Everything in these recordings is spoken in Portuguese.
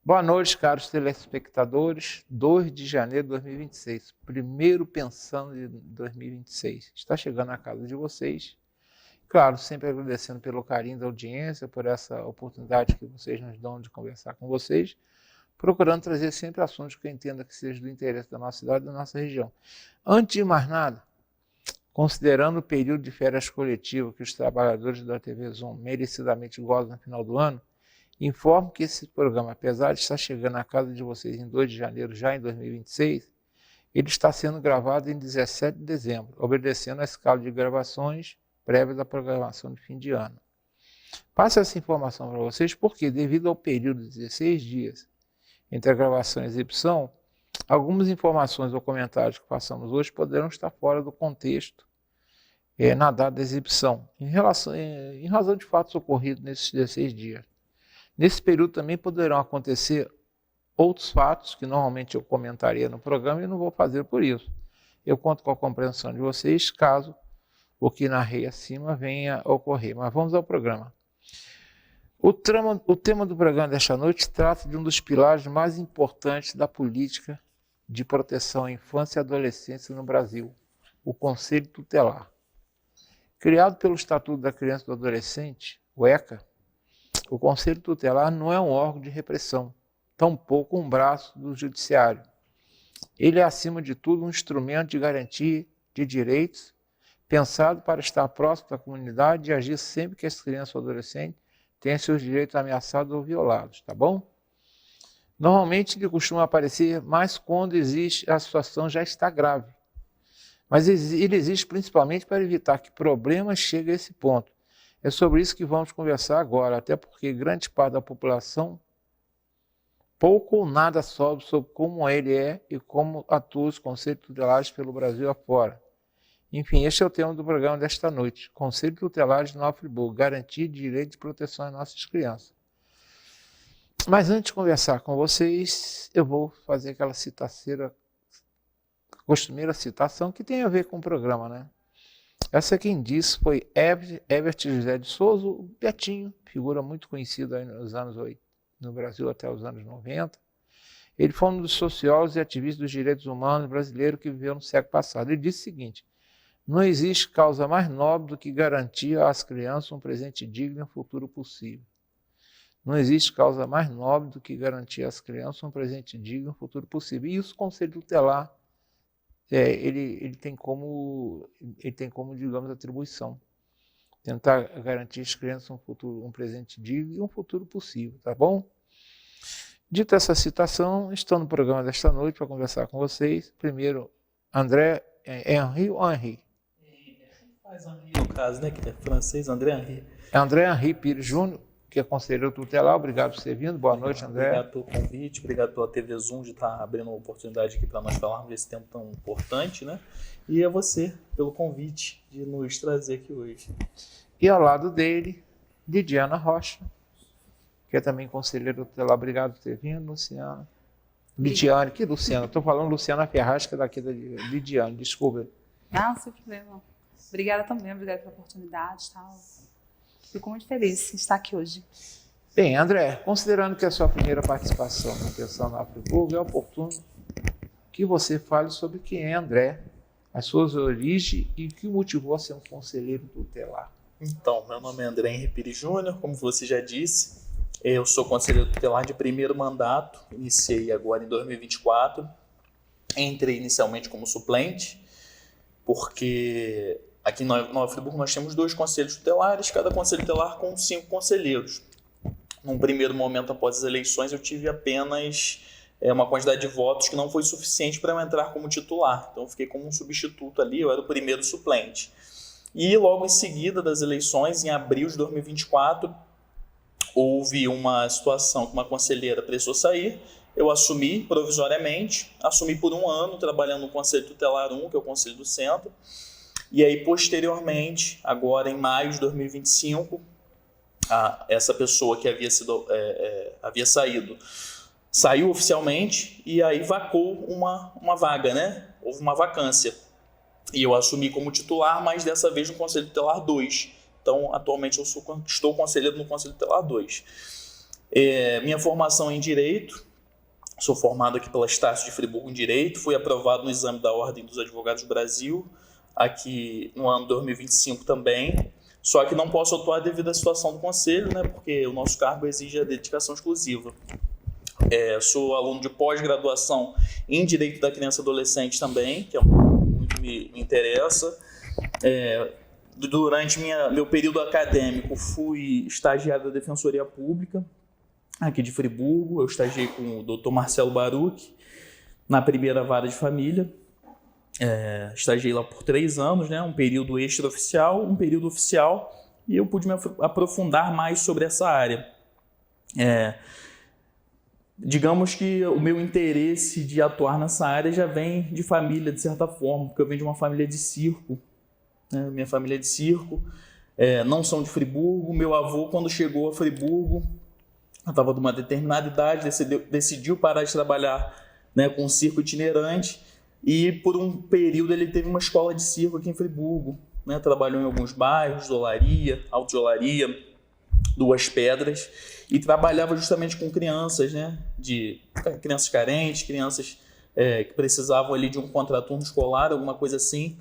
Boa noite, caros telespectadores. 2 de janeiro de 2026, primeiro pensando em 2026. Está chegando à casa de vocês. Claro, sempre agradecendo pelo carinho da audiência, por essa oportunidade que vocês nos dão de conversar com vocês, procurando trazer sempre assuntos que eu entenda que sejam do interesse da nossa cidade e da nossa região. Antes de mais nada, considerando o período de férias coletivo que os trabalhadores da TV Zoom merecidamente gozam no final do ano, informo que esse programa, apesar de estar chegando à casa de vocês em 2 de janeiro, já em 2026, ele está sendo gravado em 17 de dezembro, obedecendo à escala de gravações prévia da programação de fim de ano. Passo essa informação para vocês porque, devido ao período de 16 dias entre a gravação e a exibição, algumas informações ou comentários que passamos hoje poderão estar fora do contexto na data da exibição, em razão de fatos ocorridos nesses 16 dias. Nesse período também poderão acontecer outros fatos que normalmente eu comentaria no programa e não vou fazer por isso. Eu conto com a compreensão de vocês caso o que narrei acima venha a ocorrer. Mas vamos ao programa. O tema do programa desta noite trata de um dos pilares mais importantes da política de proteção à infância e adolescência no Brasil, o Conselho Tutelar. Criado pelo Estatuto da Criança e do Adolescente, o ECA, o Conselho Tutelar não é um órgão de repressão, tampouco um braço do judiciário. Ele é, acima de tudo, um instrumento de garantia de direitos, pensado para estar próximo da comunidade e agir sempre que as crianças ou adolescentes tenham seus direitos ameaçados ou violados, tá bom? Normalmente ele costuma aparecer mais quando a situação já está grave. Mas ele existe principalmente para evitar que problemas cheguem a esse ponto. É sobre isso que vamos conversar agora, até porque grande parte da população pouco ou nada soube sobre como ele é e como atua os conselhos tutelares pelo Brasil afora. Enfim, este é o tema do programa desta noite. Conselho Tutelar de Nova Friburgo, garantia de direito de proteção às nossas crianças. Mas antes de conversar com vocês, eu vou fazer aquela costumeira citação que tem a ver com o programa, né? Essa quem disse foi Herbert José de Souza, o Betinho, figura muito conhecida aí nos anos 80, no Brasil até os anos 90. Ele foi um dos sociólogos e ativistas dos direitos humanos brasileiros que viveu no século passado. Ele disse o seguinte: não existe causa mais nobre do que garantir às crianças um presente digno e um futuro possível. Não existe causa mais nobre do que garantir às crianças um presente digno e um futuro possível. E isso o Conselho Tutelar ele tem como, digamos, atribuição. Tentar garantir às crianças um presente digno e um futuro possível, tá bom? Dita essa citação, estou no programa desta noite para conversar com vocês. Primeiro, André Henri ou Henri? Faz Henri no caso, né? Que é francês, André Henri. André Henri Pires Júnior, que é conselheiro tutelar. Obrigado por ter vindo. Boa noite, André. Obrigado pelo convite, obrigado pela TV Zoom de estar abrindo uma oportunidade aqui para nós falarmos desse tempo tão importante, né? E a você pelo convite de nos trazer aqui hoje. E ao lado dele, Lidiana Rocha, que é também conselheiro tutelar. Obrigado por ter vindo, Luciana. Lidiane, que Luciana? Estou falando Luciana Ferraz, que é daqui da Lidiane, desculpa. Não, sem problema. Obrigada também, obrigada pela oportunidade e tal. Fico muito feliz de estar aqui hoje. Bem, André, considerando que é a sua primeira participação na Pensão na Friburgo, é oportuno que você fale sobre quem é André, as suas origens e o que o motivou a ser um conselheiro tutelar. Então, meu nome é André Henri Pires Júnior, como você já disse, eu sou conselheiro tutelar de primeiro mandato, iniciei agora em 2024, entrei inicialmente como suplente, porque aqui em Nova Friburgo nós temos 2 conselhos tutelares, cada conselho tutelar com 5 conselheiros. Num primeiro momento, após as eleições, eu tive apenas uma quantidade de votos que não foi suficiente para eu entrar como titular. Então eu fiquei como um substituto ali, eu era o primeiro suplente. E logo em seguida das eleições, em abril de 2024, houve uma situação que uma conselheira precisou sair. Eu assumi provisoriamente, assumi por 1 ano, trabalhando no Conselho Tutelar 1, que é o Conselho do Centro. E aí, posteriormente, agora em maio de 2025, essa pessoa que havia saído, saiu oficialmente e aí vacou uma vaga, né? Houve uma vacância. E eu assumi como titular, mas dessa vez no Conselho Tutelar 2. Então, atualmente, eu estou conselheiro no Conselho Tutelar 2. Minha formação é em Direito, sou formado aqui pela Estácio de Friburgo em Direito, fui aprovado no exame da Ordem dos Advogados do Brasil, aqui no ano 2025 também, só que não posso atuar devido à situação do Conselho, né, porque o nosso cargo exige a dedicação exclusiva. Sou aluno de pós-graduação em Direito da Criança e Adolescente também, que é um que me interessa. Durante meu período acadêmico, fui estagiário da Defensoria Pública, aqui de Friburgo. Eu estagiei com o Dr. Marcelo Baruch, na primeira vara de família. Estagiei lá por 3 anos, né? Um período extraoficial, um período oficial, e eu pude me aprofundar mais sobre essa área. Digamos que o meu interesse de atuar nessa área já vem de família, de certa forma, porque eu venho de uma família de circo, né? Minha família é de circo, não são de Friburgo. Meu avô, quando chegou a Friburgo, eu estava de uma determinada idade, decidiu parar de trabalhar, né, com circo itinerante, e por um período ele teve uma escola de circo aqui em Friburgo, né? Trabalhou em alguns bairros, Olaria, Alto de Olaria, Duas Pedras, e trabalhava justamente com crianças, né? Crianças carentes, crianças que precisavam ali de um contraturno escolar, alguma coisa assim.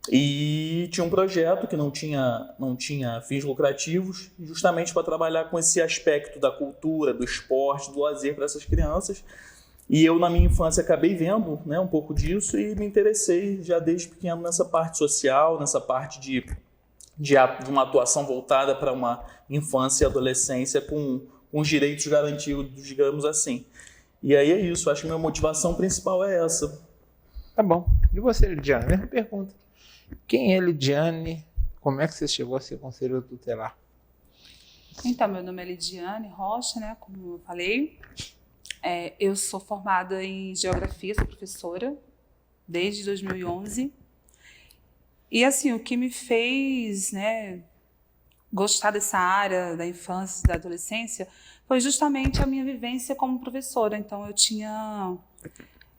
E tinha um projeto que não tinha fins lucrativos, justamente para trabalhar com esse aspecto da cultura, do esporte, do lazer para essas crianças. E eu, na minha infância, acabei vendo, né, um pouco disso e me interessei já desde pequeno nessa parte social, nessa parte de uma atuação voltada para uma infância e adolescência com os direitos garantidos, digamos assim. E aí é isso, acho que minha motivação principal é essa. Tá bom. E você, Lidiane? Mesma pergunta. Quem é Lidiane? Como é que você chegou a ser conselheiro tutelar? Então, meu nome é Lidiane Rocha, né? Como eu falei. Eu sou formada em Geografia, sou professora desde 2011. E, assim, o que me fez, né, gostar dessa área da infância e da adolescência foi justamente a minha vivência como professora. Então, eu tinha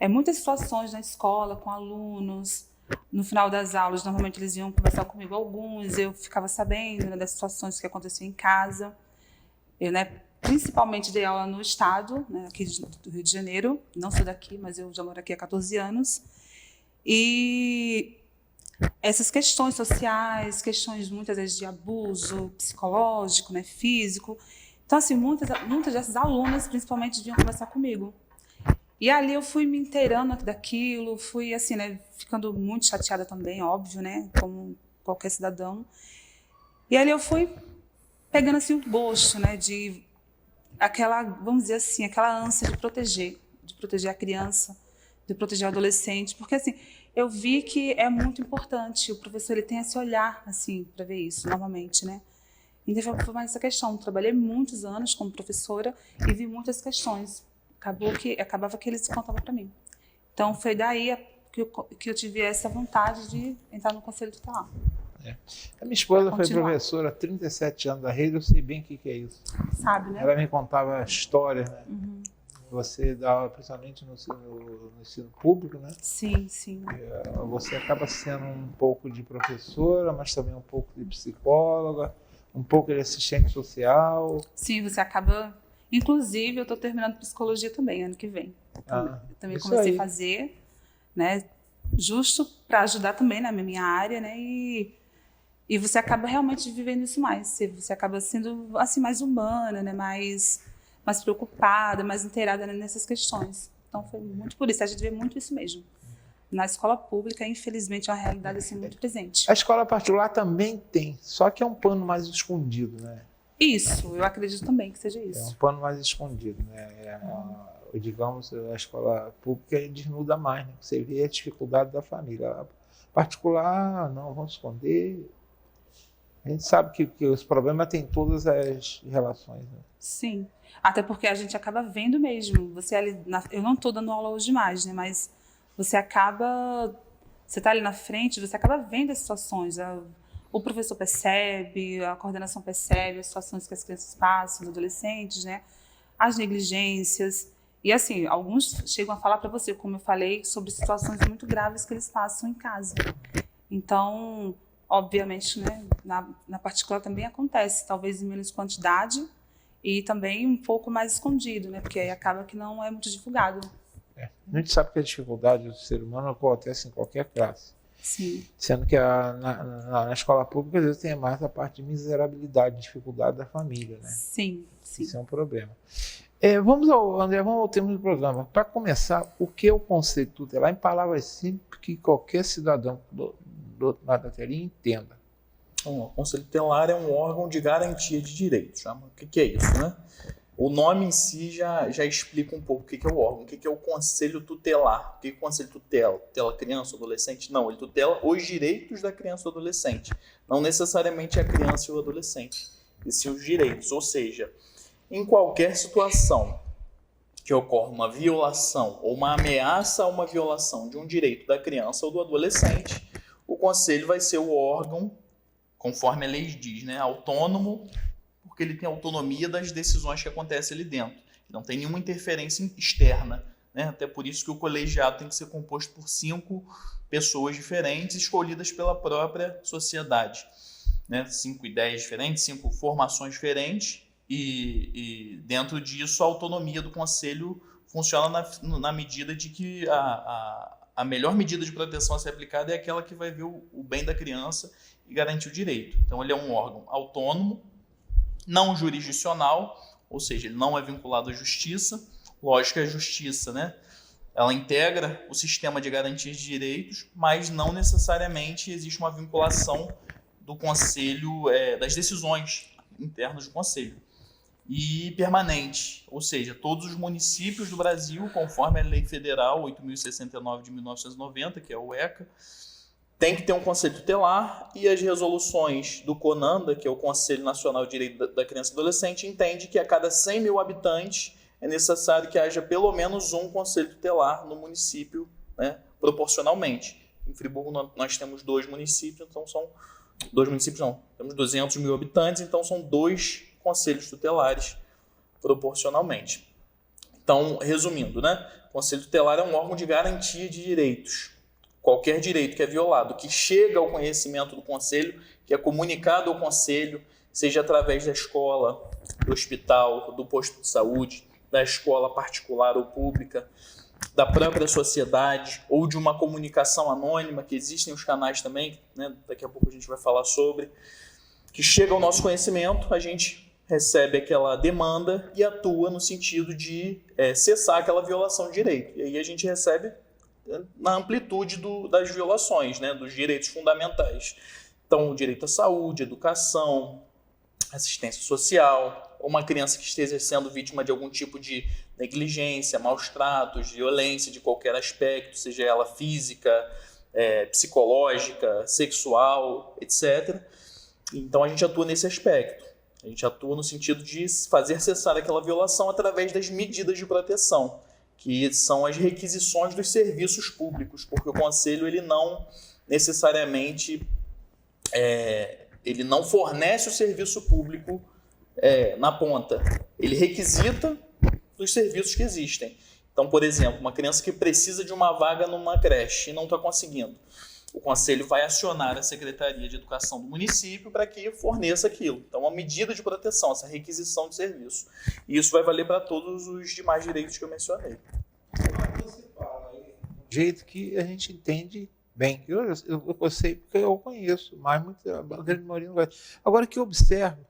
muitas situações na escola com alunos. No final das aulas, normalmente eles iam conversar comigo alguns, eu ficava sabendo, né, das situações que aconteciam em casa. Eu, né, principalmente dei aula no estado, né, aqui do Rio de Janeiro. Não sou daqui, mas eu já moro aqui há 14 anos. E essas questões sociais, questões muitas vezes de abuso psicológico, né, físico. Então, assim, muitas dessas alunas, principalmente, vinham conversar comigo. E ali eu fui me inteirando daquilo, fui, assim, né, ficando muito chateada também, óbvio, né, como qualquer cidadão. E ali eu fui pegando, assim, o gosto, né, de aquela, vamos dizer assim, aquela ânsia de proteger a criança, de proteger o adolescente, porque, assim, eu vi que é muito importante, o professor ele tem esse olhar, assim, para ver isso, normalmente, né. Então, foi mais essa questão. Trabalhei muitos anos como professora e vi muitas questões. Acabava que eles contavam para mim. Então, foi daí que eu tive essa vontade de entrar no Conselho Tutelar. A minha esposa foi professora há 37 anos da rede, eu sei bem o que é isso. Sabe, né? Ela me contava a história, né? Uhum. Você dava, principalmente no ensino público, né? Sim, sim. Você acaba sendo um pouco de professora, mas também um pouco de psicóloga, um pouco de assistente social. Sim, você acaba... Inclusive, eu estou terminando psicologia também, ano que vem. Também comecei a fazer, né, justo para ajudar também na minha área, né, e você acaba realmente vivendo isso mais. Você acaba sendo, assim, mais humana, né, mais preocupada, mais inteirada, né, nessas questões. Então, foi muito por isso. A gente vê muito isso mesmo. Na escola pública, infelizmente, é uma realidade assim, muito presente. A escola particular também tem, só que é um pano mais escondido, né? Isso, eu acredito também que seja isso. É um pano mais escondido, né? Digamos, a escola pública desnuda mais, né? Você vê a dificuldade da família. A particular, não, vamos esconder. A gente sabe que os problemas têm todas as relações, né? Sim, até porque a gente acaba vendo mesmo. Eu não estou dando aula hoje mais, né? Mas você está ali na frente, você acaba vendo as situações. O professor percebe, a coordenação percebe as situações que as crianças passam, os adolescentes, né? As negligências. E, assim, alguns chegam a falar para você, como eu falei, sobre situações muito graves que eles passam em casa. Então, obviamente, né, na particular também acontece, talvez em menos quantidade e também um pouco mais escondido, né? Porque aí acaba que não é muito divulgado. A gente sabe que a dificuldade do ser humano acontece em qualquer classe. Sim. Sendo que na escola pública, às vezes, tem mais a parte de miserabilidade, dificuldade da família, né? Sim, sim. Isso é um problema. André, vamos ao tema do programa. Para começar, o que é o conceito tutelar? Em palavras simples, que qualquer cidadão do outro lado da telinha entenda. O Conselho Tutelar é um órgão de garantia de direitos. O que é isso, né? O nome em si já explica um pouco o que é o órgão, o que é o Conselho Tutelar. O que o Conselho tutela? Tutela criança ou adolescente? Não, ele tutela os direitos da criança ou adolescente. Não necessariamente a criança ou o adolescente, e sim os direitos. Ou seja, em qualquer situação que ocorra uma violação ou uma ameaça a uma violação de um direito da criança ou do adolescente, o Conselho vai ser o órgão, conforme a lei diz, né, autônomo, porque ele tem autonomia das decisões que acontecem ali dentro. Não tem nenhuma interferência externa, né? Até por isso que o colegiado tem que ser composto por 5 pessoas diferentes, escolhidas pela própria sociedade. Né? 5 ideias diferentes, 5 formações diferentes, e dentro disso a autonomia do conselho funciona na medida de que a melhor medida de proteção a ser aplicada é aquela que vai ver o bem da criança e garantir o direito. Então ele é um órgão autônomo, não jurisdicional, ou seja, ele não é vinculado à justiça. Lógico que a justiça, né, ela integra o sistema de garantia de direitos, mas não necessariamente existe uma vinculação do conselho, das decisões internas do conselho. E permanente, ou seja, todos os municípios do Brasil, conforme a Lei Federal 8.069 de 1990, que é o ECA, tem que ter um conselho tutelar, e as resoluções do CONANDA, que é o Conselho Nacional de Direito da Criança e Adolescente, entende que a cada 100 mil habitantes é necessário que haja pelo menos um conselho tutelar no município, né, proporcionalmente. Em Friburgo nós temos 2 municípios, então são 2 municípios não, temos 200 mil habitantes, então são 2 conselhos tutelares proporcionalmente. Então, resumindo, né, o conselho tutelar é um órgão de garantia de direitos. Qualquer direito que é violado, que chega ao conhecimento do conselho, que é comunicado ao conselho, seja através da escola, do hospital, do posto de saúde, da escola particular ou pública, da própria sociedade, ou de uma comunicação anônima, que existem os canais também, né, daqui a pouco a gente vai falar sobre, que chega ao nosso conhecimento, a gente recebe aquela demanda e atua no sentido de cessar aquela violação de direito. E aí a gente recebe na amplitude das violações, né, dos direitos fundamentais. Então, o direito à saúde, educação, assistência social, uma criança que esteja sendo vítima de algum tipo de negligência, maus tratos, violência de qualquer aspecto, seja ela física, psicológica, sexual, etc. Então, a gente atua nesse aspecto. A gente atua no sentido de fazer cessar aquela violação através das medidas de proteção, que são as requisições dos serviços públicos, porque o conselho ele não necessariamente ele não fornece o serviço público na ponta, ele requisita os serviços que existem. Então, por exemplo, uma criança que precisa de uma vaga numa creche e não está conseguindo, o conselho vai acionar a Secretaria de Educação do município para que forneça aquilo. Então, uma medida de proteção, essa requisição de serviço. E isso vai valer para todos os demais direitos que eu mencionei. Você fala aí do jeito que a gente entende bem. Eu sei porque eu conheço, mas a grande maioria não vai. Agora, o que eu observo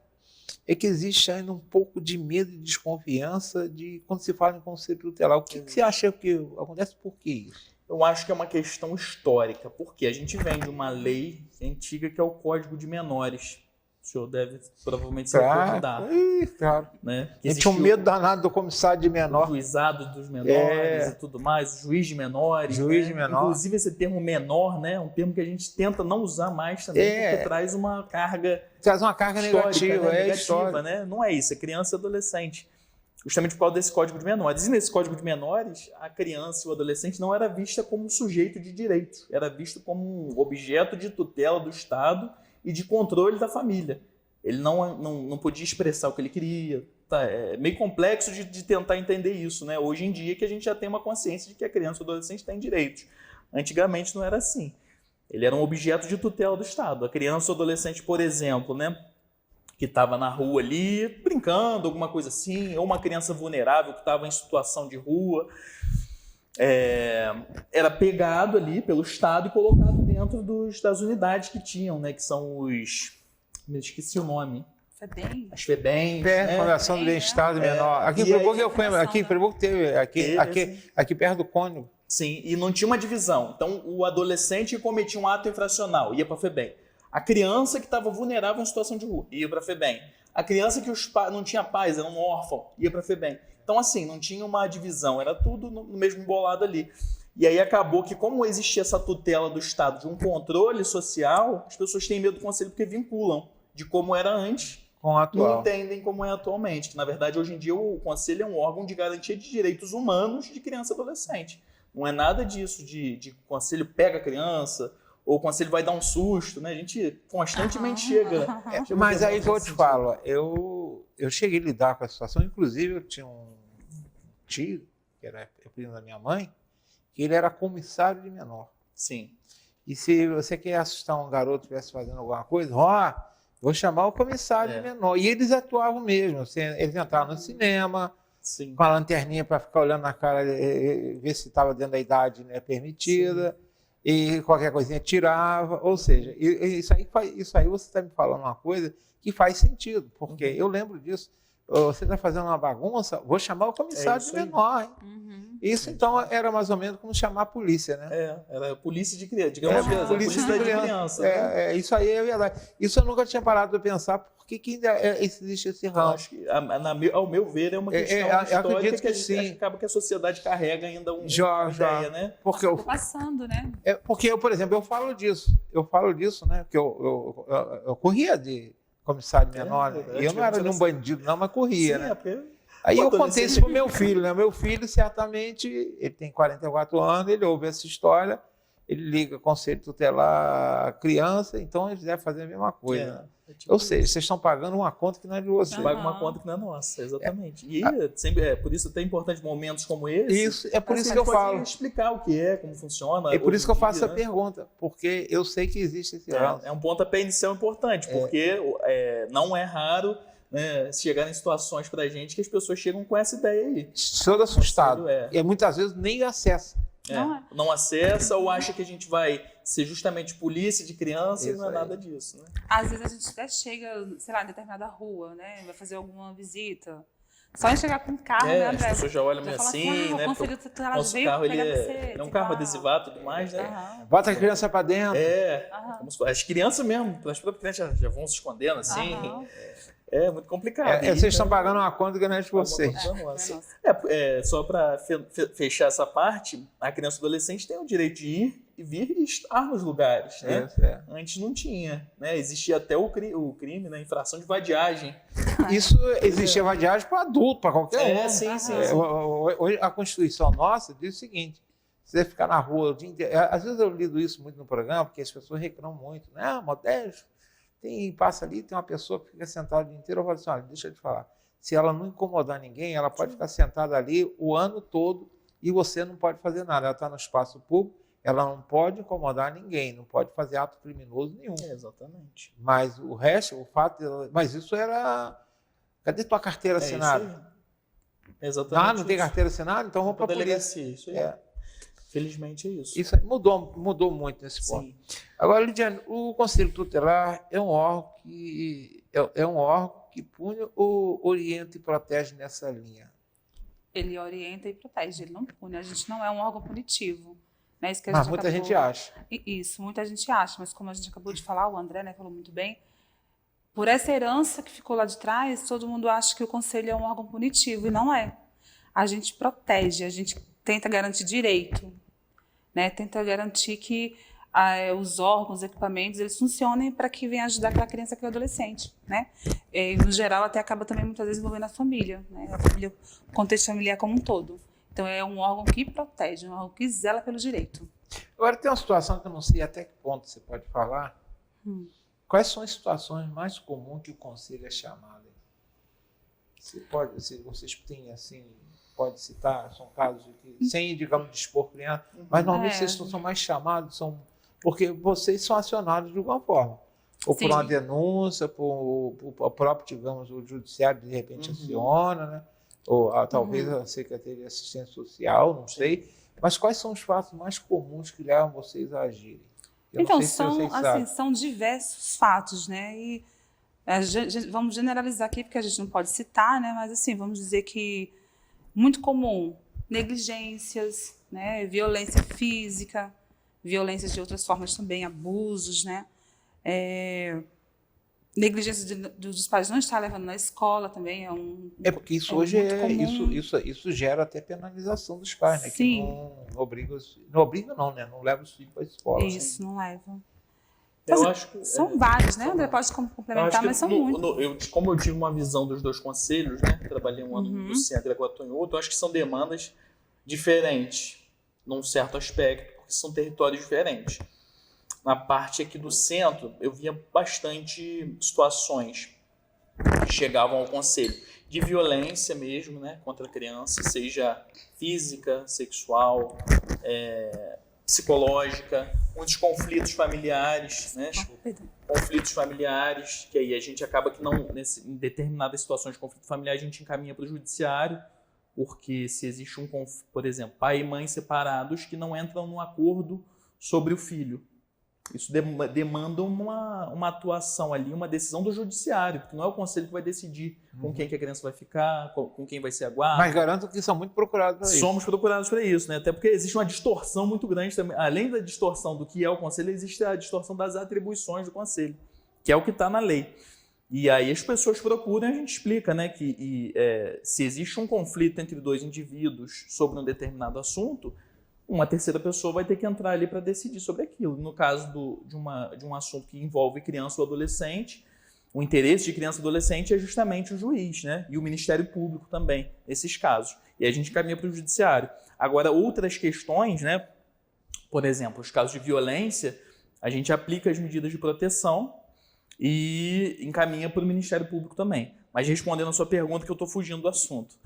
é que existe ainda um pouco de medo e desconfiança quando se fala em conselho tutelar. O que você acha que acontece? Por que isso? Eu acho que é uma questão histórica, porque a gente vem de uma lei antiga que é o Código de Menores. O senhor deve provavelmente se recordar. Claro. Né? A gente tinha um medo danado do comissário de menor. O juizado dos menores e tudo mais, o juiz de menores. Juiz de menor. Inclusive esse termo menor, né, é um termo que a gente tenta não usar mais também, porque traz uma carga... Traz uma carga negativa, negativa, né? Não é isso, é criança e adolescente. Justamente por causa desse Código de Menores. E nesse Código de Menores, a criança e o adolescente não era vista como um sujeito de direitos, era visto como um objeto de tutela do Estado e de controle da família. Ele não podia expressar o que ele queria. Tá? É meio complexo de tentar entender isso, né? Hoje em dia que a gente já tem uma consciência de que a criança e o adolescente têm direitos. Antigamente não era assim. Ele era um objeto de tutela do Estado. A criança ou adolescente, por exemplo, né, que estava na rua ali, brincando, alguma coisa assim, ou uma criança vulnerável que estava em situação de rua, era pegado ali pelo Estado e colocado dentro das unidades que tinham, né, que são os... Me esqueci o nome. FEBEM. As FEBEMs, Fundação do Bem-Estar do Menor. Aqui em Friburgo eu conheço, aqui em Friburgo teve, aqui perto do Cônigo. Sim, e não tinha uma divisão. Então, o adolescente que cometia um ato infracional ia para a FEBEM. A criança que estava vulnerável em situação de rua ia para a FEBEM. A criança que não tinha pais, era um órfão, ia para a FEBEM. Então, assim, não tinha uma divisão, era tudo no mesmo embolado ali. E aí acabou que, como existia essa tutela do Estado de um controle social, as pessoas têm medo do conselho porque vinculam de como era antes, com o atual. Não entendem como é atualmente. Que, na verdade, hoje em dia, o conselho é um órgão de garantia de direitos humanos de criança e adolescente. Não é nada disso de conselho pega a criança, ou o conselho vai dar um susto, né? A gente constantemente chega. Mas aí que eu te falo, eu cheguei a lidar com a situação, inclusive eu tinha um tio, que era primo da minha mãe, que ele era comissário de menor. Sim. E se você quer assustar um garoto que estivesse fazendo alguma coisa, vou chamar o comissário de menor. E eles atuavam mesmo, eles entravam no cinema, Sim. com a lanterninha para ficar olhando na cara, ver se estava dentro da idade, né, permitida. Sim. E qualquer coisinha tirava, ou seja, isso aí você está me falando uma coisa que faz sentido, porque eu lembro disso. Você está fazendo uma bagunça, vou chamar o comissário de menor. Hein? Isso então era mais ou menos como chamar a polícia, né? Era a polícia de criança, digamos assim, a polícia de criança. Né? Isso aí é verdade. Isso eu nunca tinha parado de pensar, por que ainda existe esse ramo? Acho que, ao meu ver, é uma questão histórica que acaba que a sociedade carrega ainda uma ideia, né? Porque passando, né? Porque eu, por exemplo, eu falo disso, né? Porque eu corria de comissário menor, e eu não era nenhum bandido, não, mas corria, né? Aí eu contei isso pro meu filho, né? Meu filho, certamente, ele tem 44 anos, ele ouve essa história, ele liga conselho tutelar a criança, então eles devem fazer a mesma coisa. Ou seja, vocês estão pagando uma conta que não é de vocês. Paga uma conta que não é nossa, exatamente. E sempre, por isso é importante momentos como esse. Isso, é por isso que eu falo. Explicar o que é, como funciona. É por isso que eu faço essa pergunta, porque eu sei que existe esse ramo. É um pontapé inicial importante, porque não é raro, né, chegar em situações pra gente que as pessoas chegam com essa ideia aí. Todo assustado. E muitas vezes nem acessa. Não acessa ou acha que a gente vai ser justamente polícia de criança e não é nada disso, né? Às vezes a gente até chega, sei lá, em determinada rua, né? Vai fazer alguma visita. Só em chegar com um carro, né, André? As pessoas já olham meio assim, né? Nosso carro ele é um carro adesivado e tudo mais, né? Bota a criança pra dentro. As crianças mesmo, as próprias crianças já vão se escondendo assim. É muito complicado. Vocês estão pagando uma conta que não é de vocês. Só para fechar essa parte, a criança e o adolescente tem o direito de ir e vir e estar nos lugares. Né? Antes não tinha. Né? Existia até o crime, né? Infração de vadiagem. Isso existia vadiagem para adulto, para qualquer um. Sim. Hoje a Constituição nossa diz o seguinte: você ficar na rua o dia inteiro. Às vezes eu lido isso muito no programa, porque as pessoas reclamam muito. Né? Modesto. Passa ali, tem uma pessoa que fica sentada o dia inteiro, eu falo assim, olha, deixa eu te falar, se ela não incomodar ninguém, ela pode ficar sentada ali o ano todo e você não pode fazer nada. Ela está no espaço público, ela não pode incomodar ninguém, não pode fazer ato criminoso nenhum. Exatamente. Mas o resto, o fato dela... Mas isso era... Cadê tua carteira assinada? Exatamente. Não tem carteira assinada? Então vamos para a polícia. Isso aí. Felizmente é isso. Isso mudou muito nesse ponto. Sim. Agora, Lidiane, o Conselho Tutelar é um órgão que pune ou orienta e protege nessa linha? Ele orienta e protege, ele não pune. A gente não é um órgão punitivo. Né? Isso que mas muita gente acha. Isso, muita gente acha. Mas como a gente acabou de falar, o André, né, falou muito bem, por essa herança que ficou lá de trás, todo mundo acha que o Conselho é um órgão punitivo, e não é. A gente protege, a gente tenta garantir direito, né? Tenta garantir que os órgãos, os equipamentos, eles funcionem para que venham ajudar aquela criança, aquele adolescente, né? E, no geral, até acaba também muitas vezes envolvendo a família, né? A família, o contexto familiar como um todo. Então, é um órgão que protege, um órgão que zela pelo direito. Agora, tem uma situação que eu não sei até que ponto você pode falar. Quais são as situações mais comuns que o conselho é chamado? Se vocês têm, assim... Pode citar, são casos que, sem, digamos, dispor criança, mas normalmente vocês são mais chamados, porque vocês são acionados de alguma forma. Ou Sim. por uma denúncia, por o próprio, digamos, o judiciário de repente aciona, né? Ou talvez a Secretaria de Assistência Social, não sei. Mas quais são os fatos mais comuns que levam vocês a agirem? Eu Então, não sei se vocês sabem. são diversos fatos, né? E vamos generalizar aqui, porque a gente não pode citar, né? Mas, assim, vamos dizer que muito comum, negligências, né? Violência física, violências de outras formas também, abusos, né? Negligência dos pais não estar levando na escola também É porque isso hoje muito comum. isso gera até penalização dos pais, né? Sim. Que não obriga não, né? Não leva os filhos para a escola. Isso, não levam. Eu acho que São vários, né? André pode complementar, mas são muitos. Como eu tive uma visão dos dois conselhos, né? Trabalhei um ano no centro e agora estou em outro, eu acho que são demandas diferentes, num certo aspecto, porque são territórios diferentes. Na parte aqui do centro, eu via bastante situações que chegavam ao conselho de violência mesmo, né? Contra a criança, seja física, sexual, psicológica, muitos conflitos familiares, né? Conflitos familiares, que aí a gente acaba que não, em determinadas situações de conflito familiar, a gente encaminha para o judiciário, porque se existe um conflito, por exemplo, pai e mãe separados que não entram num acordo sobre o filho. Isso demanda uma atuação ali, uma decisão do judiciário, porque não é o conselho que vai decidir com quem que a criança vai ficar, com quem vai ser a guarda. Mas garanto que são muito procurados para isso. Somos procurados para isso, né? Até porque existe uma distorção muito grande também. Além da distorção do que é o conselho, existe a distorção das atribuições do conselho, que é o que está na lei. E aí as pessoas procuram e a gente explica, né, que se existe um conflito entre dois indivíduos sobre um determinado assunto, uma terceira pessoa vai ter que entrar ali para decidir sobre aquilo. No caso de um assunto que envolve criança ou adolescente, o interesse de criança e adolescente é justamente o juiz, né? E o Ministério Público também, nesses casos. E a gente caminha para o judiciário. Agora, outras questões, né? Por exemplo, os casos de violência, a gente aplica as medidas de proteção e encaminha para o Ministério Público também. Mas respondendo a sua pergunta, que eu estou fugindo do assunto.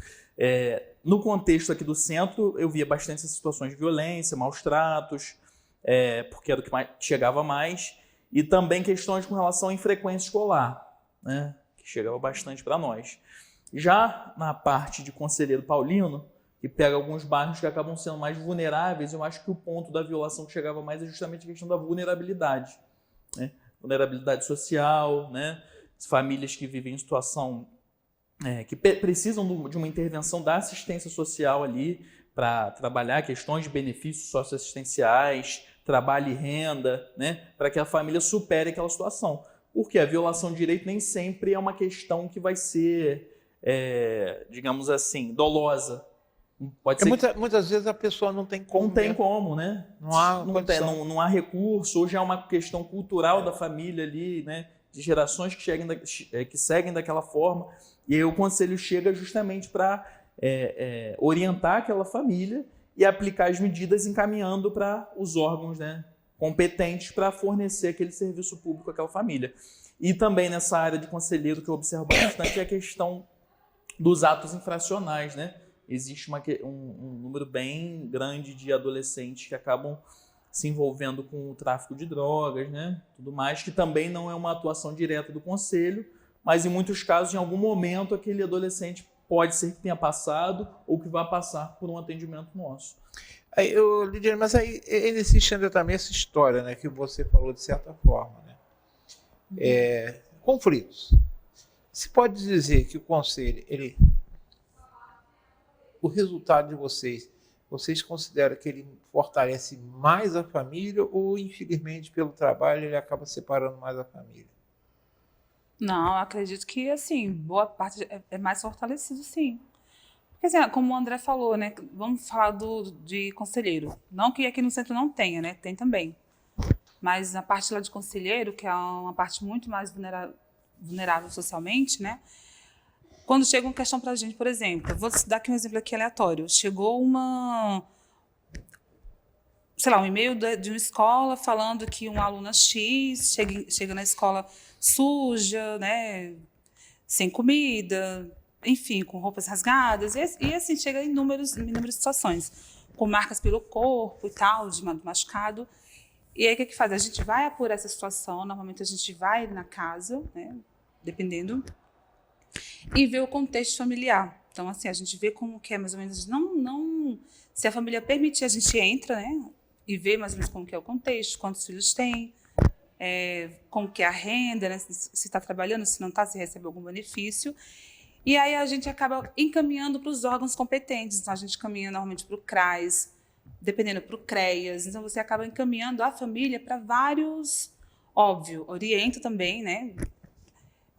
No contexto aqui do centro, eu via bastante essas situações de violência, maus tratos, porque era o que chegava mais, e também questões com relação à infrequência escolar, né, que chegava bastante para nós. Já na parte de Conselheiro Paulino, que pega alguns bairros que acabam sendo mais vulneráveis, eu acho que o ponto da violação que chegava mais é justamente a questão da vulnerabilidade, né? Vulnerabilidade social, né? Famílias que vivem em situação que precisam de uma intervenção da assistência social ali para trabalhar questões de benefícios socioassistenciais, trabalho e renda, né, para que a família supere aquela situação. Porque a violação de direito nem sempre é uma questão que vai ser, digamos assim, dolosa. Pode ser muitas vezes a pessoa não tem como. Não tem como, né? Não há recurso, ou já é uma questão cultural da família ali, né? De gerações que seguem daquela forma, e aí o conselho chega justamente para orientar aquela família e aplicar as medidas encaminhando para os órgãos, né, competentes para fornecer aquele serviço público àquela família. E também nessa área de conselheiro que eu observo bastante é a questão dos atos infracionais, né? Existe um número bem grande de adolescentes que acabam se envolvendo com o tráfico de drogas, né? Tudo mais, que também não é uma atuação direta do conselho, mas em muitos casos, em algum momento, aquele adolescente pode ser que tenha passado ou que vá passar por um atendimento nosso. Lidiane, mas aí existe ainda também essa história, né, que você falou de certa forma, né? Conflitos. Se pode dizer que o conselho, o resultado de vocês consideram que ele fortalece mais a família ou, infelizmente, pelo trabalho, ele acaba separando mais a família? Não, eu acredito que, assim, boa parte é mais fortalecido, sim. Porque, assim, como o André falou, né? Vamos falar de conselheiro. Não que aqui no centro não tenha, né? Tem também. Mas na parte lá de conselheiro, que é uma parte muito mais vulnerável socialmente, né? Quando chega uma questão para a gente, por exemplo, vou dar aqui um exemplo aqui aleatório. Chegou um e-mail de uma escola falando que uma aluna X chega na escola suja, né, sem comida, enfim, com roupas rasgadas, e assim, chega em inúmeras situações, com marcas pelo corpo e tal, de machucado. E aí, o que faz? A gente vai apurar essa situação, normalmente a gente vai na casa, né, dependendo, e vê o contexto familiar. Então, assim, a gente vê como que é mais ou menos, se a família permitir, a gente entra, né, e vê mais ou menos como que é o contexto, quantos filhos tem, como que é a renda, né, se está trabalhando, se não está, se recebe algum benefício. E aí a gente acaba encaminhando para os órgãos competentes. Então, a gente caminha normalmente para o CRAS, dependendo para o CREAS. Então, você acaba encaminhando a família para vários... Óbvio, orienta também, né?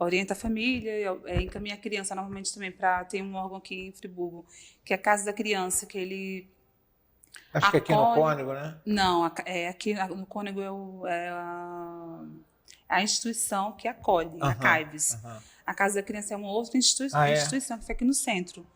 Orienta a família, encaminha a criança normalmente também para... Tem um órgão aqui em Friburgo, que é a Casa da Criança, que ele... Acho que aqui no Cônego, né? Não, aqui no Cônego é a instituição que acolhe, a CAIVES. A Casa da Criança é uma outra instituição que fica aqui no centro.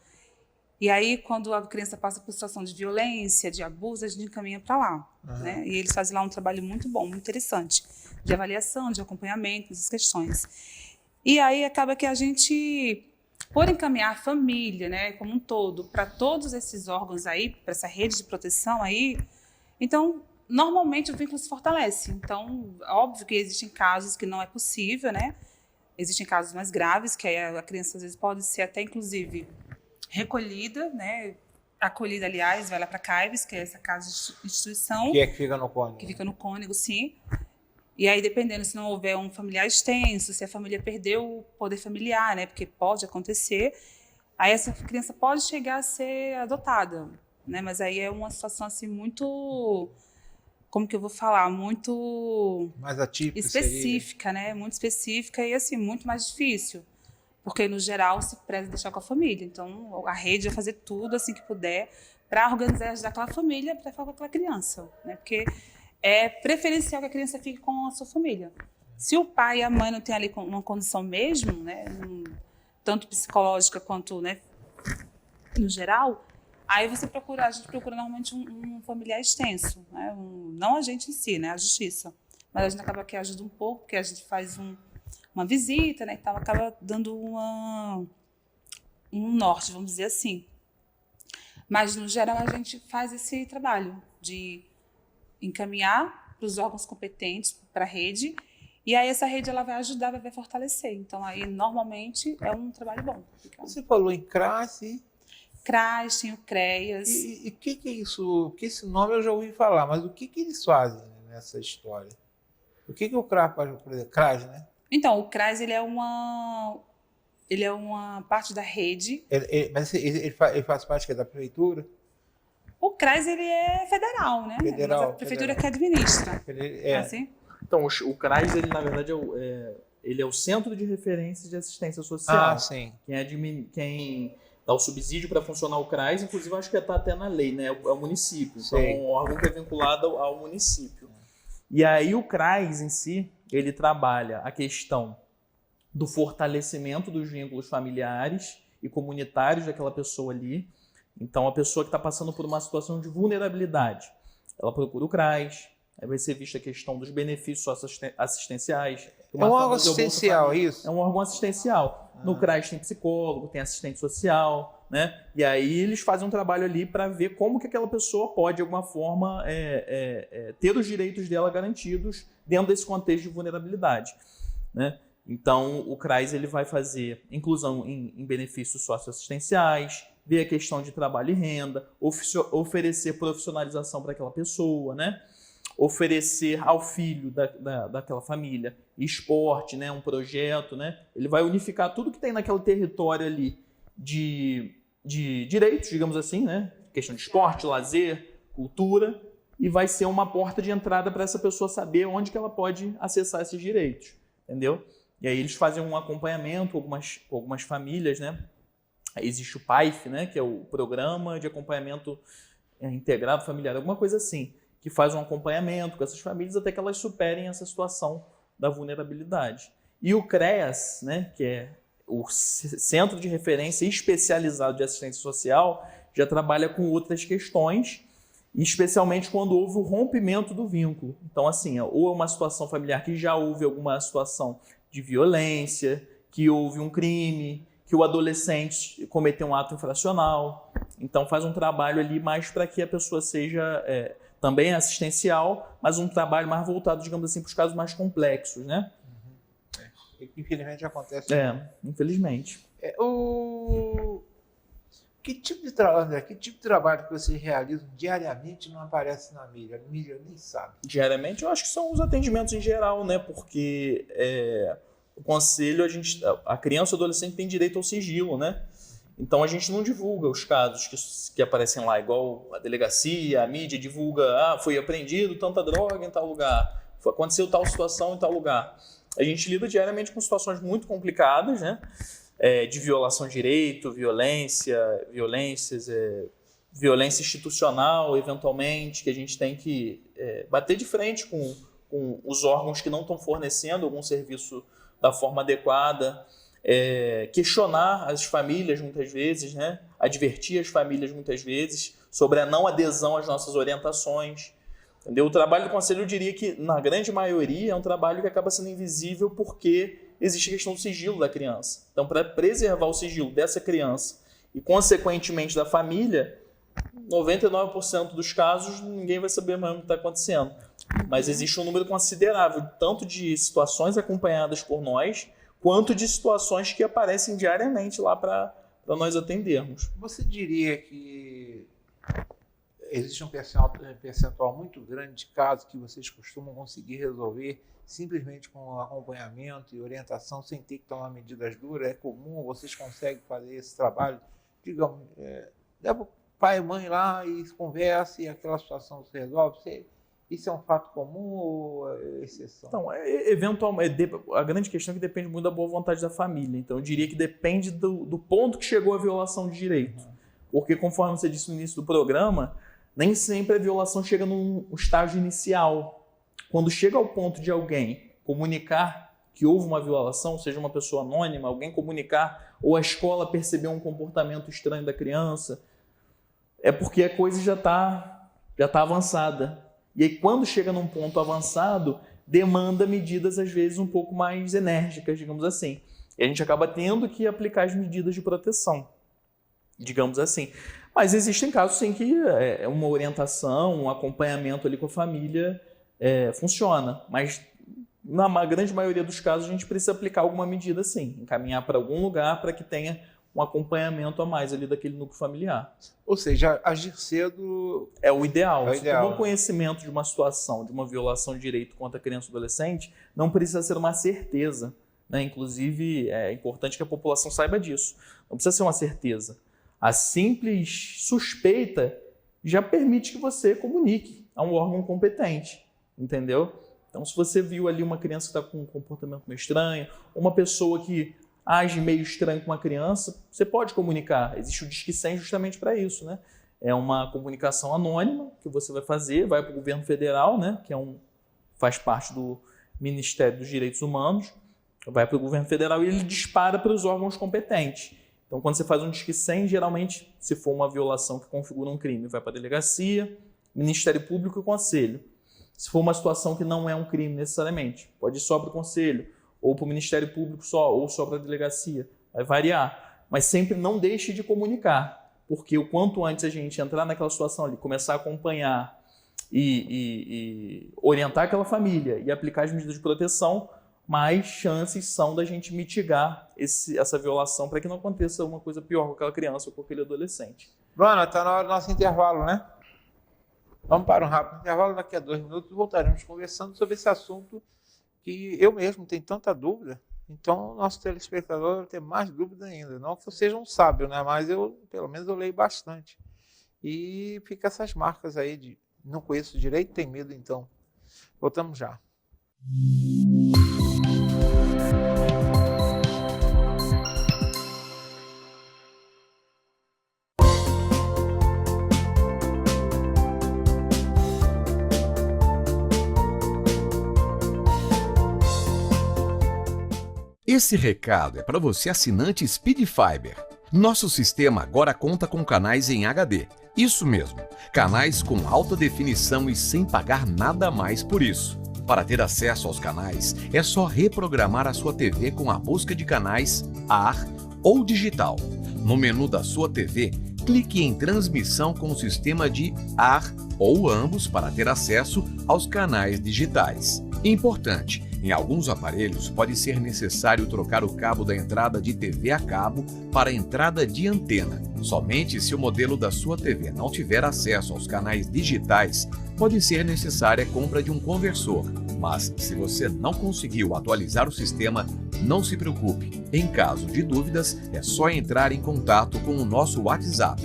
E aí, quando a criança passa por situação de violência, de abuso, a gente encaminha para lá. Né? E eles fazem lá um trabalho muito bom, muito interessante, de avaliação, de acompanhamento, dessas questões. E aí acaba que a gente, por encaminhar a família, né, como um todo, para todos esses órgãos aí, para essa rede de proteção aí, então, normalmente o vínculo se fortalece. Então, óbvio que existem casos que não é possível, né? Existem casos mais graves, que aí a criança às vezes pode ser até, inclusive, recolhida, né? Acolhida, aliás, vai lá para a CAIVES, que é essa casa de instituição. Que fica no Cônego. Que fica no Cônego, sim. E aí, dependendo, se não houver um familiar extenso, se a família perdeu o poder familiar, né? Porque pode acontecer, aí essa criança pode chegar a ser adotada, né? Mas aí é uma situação assim muito... Como que eu vou falar? Muito mais atípica, específica, né? Muito específica e assim, muito mais difícil. Porque, no geral, se preza deixar com a família. Então, a rede vai fazer tudo assim que puder para organizar e ajudar aquela família para ficar com aquela criança. Né? Porque é preferencial que a criança fique com a sua família. Se o pai e a mãe não têm ali uma condição mesmo, né? Tanto psicológica quanto, né, no geral... Aí a gente procura normalmente um familiar extenso, né? Não a gente em si, né? A justiça. Mas a gente acaba que ajuda um pouco, porque a gente faz uma visita, né? E tal, acaba dando um norte, vamos dizer assim. Mas, no geral, a gente faz esse trabalho de encaminhar para os órgãos competentes, para a rede, e aí essa rede ela vai ajudar, vai fortalecer. Então, aí, normalmente, é um trabalho bom. Você falou em CRAS... CRAS, tem o CREAS. E o que é isso? Porque esse nome eu já ouvi falar, mas o que eles fazem nessa história? O que o CRAS faz, por exemplo? CRAS, né? Então, o CRAS ele é uma parte da rede. Mas ele faz parte da prefeitura? O CRAS ele é federal, né? Federal, mas a prefeitura que administra. Assim? Então, o CRAS, ele, na verdade, ele é o Centro de Referência de Assistência Social. Ah, sim. Quem dá o subsídio para funcionar o CRAS, inclusive acho que está até na lei, né? É o município. Então, é um órgão que é vinculado ao município. E aí o CRAS em si, ele trabalha a questão do fortalecimento dos vínculos familiares e comunitários daquela pessoa ali. Então, a pessoa que está passando por uma situação de vulnerabilidade, ela procura o CRAS, aí vai ser vista a questão dos benefícios assistenciais. É um órgão assistencial, isso? É um órgão assistencial. No CRAS tem psicólogo, tem assistente social, né? E aí eles fazem um trabalho ali para ver como que aquela pessoa pode, de alguma forma, ter os direitos dela garantidos dentro desse contexto de vulnerabilidade, né? Então, o CRAS ele vai fazer inclusão em benefícios socioassistenciais, ver a questão de trabalho e renda, oferecer profissionalização para aquela pessoa, né? Oferecer ao filho daquela família esporte, né? Um projeto, né? Ele vai unificar tudo que tem naquele território ali de direitos, digamos assim, né? Questão de esporte, lazer, cultura, e vai ser uma porta de entrada para essa pessoa saber onde que ela pode acessar esses direitos, entendeu? E aí eles fazem um acompanhamento com algumas famílias, né? Existe o PAIF, né? Que é o Programa de Acompanhamento Integrado Familiar, alguma coisa assim, que faz um acompanhamento com essas famílias até que elas superem essa situação da vulnerabilidade. E o CREAS, né, que é o Centro de Referência Especializado de Assistência Social, já trabalha com outras questões, especialmente quando houve o rompimento do vínculo. Então, assim, ou é uma situação familiar que já houve alguma situação de violência, que houve um crime, que o adolescente cometeu um ato infracional. Então, faz um trabalho ali mais para que a pessoa seja... também é assistencial, mas um trabalho mais voltado, digamos assim, para os casos mais complexos, né? Infelizmente acontece. Infelizmente. Que tipo de trabalho que vocês realizam diariamente não aparece na mídia? A mídia nem sabe. Diariamente, eu acho que são os atendimentos em geral, né? Porque o conselho, a criança ou adolescente tem direito ao sigilo, né? Então a gente não divulga os casos que aparecem lá, igual a delegacia, a mídia divulga, foi apreendido tanta droga em tal lugar, aconteceu tal situação em tal lugar. A gente lida diariamente com situações muito complicadas, né? De violação de direito, violência institucional, eventualmente, que a gente tem que bater de frente com os órgãos que não estão fornecendo algum serviço da forma adequada, questionar as famílias muitas vezes, né? Advertir as famílias muitas vezes sobre a não adesão às nossas orientações. Entendeu? O trabalho do conselho, eu diria que, na grande maioria, é um trabalho que acaba sendo invisível porque existe a questão do sigilo da criança. Então, para preservar o sigilo dessa criança e, consequentemente, da família, 99% dos casos ninguém vai saber mais o que está acontecendo. Mas existe um número considerável, tanto de situações acompanhadas por nós, quanto de situações que aparecem diariamente lá para nós atendermos. Você diria que existe um percentual muito grande de casos que vocês costumam conseguir resolver simplesmente com acompanhamento e orientação, sem ter que tomar medidas duras? É comum? Vocês conseguem fazer esse trabalho? Digamos, leva o pai e mãe lá e conversa e aquela situação se resolve? Isso é um fato comum ou é exceção? Então, eventualmente, a grande questão é que depende muito da boa vontade da família. Então, eu diria que depende do ponto que chegou a violação de direito. Porque, conforme você disse no início do programa, nem sempre a violação chega num estágio inicial. Quando chega ao ponto de alguém comunicar que houve uma violação, seja uma pessoa anônima, alguém comunicar, ou a escola perceber um comportamento estranho da criança, é porque a coisa já tá avançada. E aí, quando chega num ponto avançado, demanda medidas, às vezes, um pouco mais enérgicas, digamos assim. E a gente acaba tendo que aplicar as medidas de proteção, digamos assim. Mas existem casos, sim, que uma orientação, um acompanhamento ali com a família funciona. Mas, na grande maioria dos casos, a gente precisa aplicar alguma medida, sim. Encaminhar para algum lugar para que tenha um acompanhamento a mais ali daquele núcleo familiar. Ou seja, agir cedo é o ideal. Se tomar conhecimento de uma situação, de uma violação de direito contra a criança e adolescente, não precisa ser uma certeza, né? Inclusive, é importante que a população saiba disso. Não precisa ser uma certeza. A simples suspeita já permite que você comunique a um órgão competente, entendeu? Então, se você viu ali uma criança que está com um comportamento meio estranho, uma pessoa que age meio estranho com uma criança, você pode comunicar. Existe o Disque 100 justamente para isso, né? É uma comunicação anônima que você vai fazer, vai para o governo federal, né? Que faz parte do Ministério dos Direitos Humanos, vai para o governo federal e ele dispara para os órgãos competentes. Então, quando você faz um Disque 100, geralmente, se for uma violação que configura um crime, vai para a delegacia, Ministério Público e Conselho. Se for uma situação que não é um crime necessariamente, pode ir só para o Conselho, ou para o Ministério Público só, ou só para a delegacia. Vai variar. Mas sempre não deixe de comunicar, porque o quanto antes a gente entrar naquela situação ali, começar a acompanhar e orientar aquela família e aplicar as medidas de proteção, mais chances são da gente mitigar essa violação para que não aconteça alguma coisa pior com aquela criança ou com aquele adolescente. Luana, está na hora do nosso intervalo, né? Vamos para um rápido intervalo, daqui a 2 minutos voltaremos conversando sobre esse assunto que eu mesmo tenho tanta dúvida. Então, nosso telespectador vai ter mais dúvida ainda. Não que eu seja um sábio, né? Mas pelo menos eu leio bastante. E fica essas marcas aí de não conheço direito, tem medo então. Voltamos já. Esse recado é para você assinante Speed Fiber. Nosso sistema agora conta com canais em HD. Isso mesmo, canais com alta definição e sem pagar nada mais por isso. Para ter acesso aos canais, é só reprogramar a sua TV com a busca de canais AR ou digital. No menu da sua TV, clique em transmissão com o sistema de ar ou ambos para ter acesso aos canais digitais. Importante, em alguns aparelhos pode ser necessário trocar o cabo da entrada de TV a cabo para a entrada de antena. Somente se o modelo da sua TV não tiver acesso aos canais digitais, pode ser necessária a compra de um conversor. Mas, se você não conseguiu atualizar o sistema, não se preocupe. Em caso de dúvidas, é só entrar em contato com o nosso WhatsApp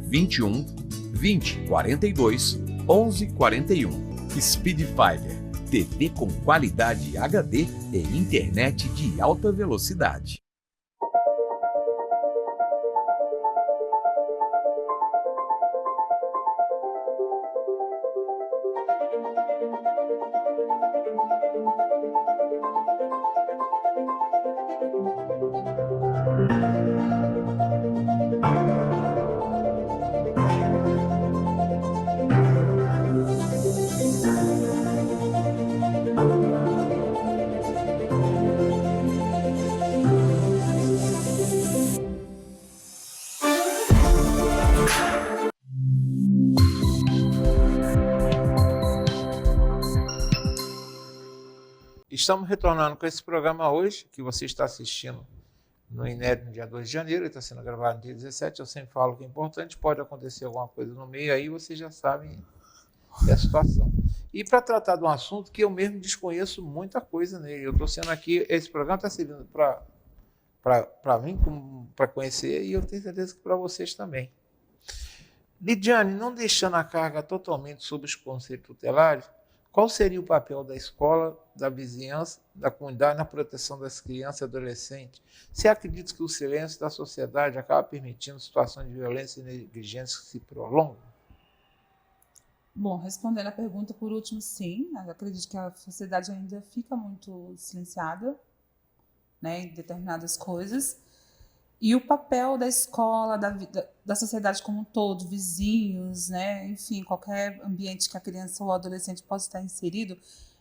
21 20 42 11 41. Speed Fiber, TV com qualidade HD e internet de alta velocidade. Estamos retornando com esse programa hoje, que você está assistindo no Inédito no dia 2 de janeiro, ele está sendo gravado no dia 17, eu sempre falo que é importante, pode acontecer alguma coisa no meio, aí vocês já sabem a situação. E para tratar de um assunto que eu mesmo desconheço muita coisa nele, eu estou sendo aqui, esse programa está servindo para mim, para conhecer, e eu tenho certeza que para vocês também. Lidiane, não deixando a carga totalmente sobre os conselhos tutelares, qual seria o papel da escola, da vizinhança, da comunidade na proteção das crianças e adolescentes? Você acredita que o silêncio da sociedade acaba permitindo situações de violência e negligência que se prolongam? Bom, respondendo a pergunta por último, sim. Eu acredito que a sociedade ainda fica muito silenciada, né, em determinadas coisas. E o papel da escola, da sociedade como um todo, vizinhos, né, enfim, qualquer ambiente que a criança ou o adolescente possa estar inserido,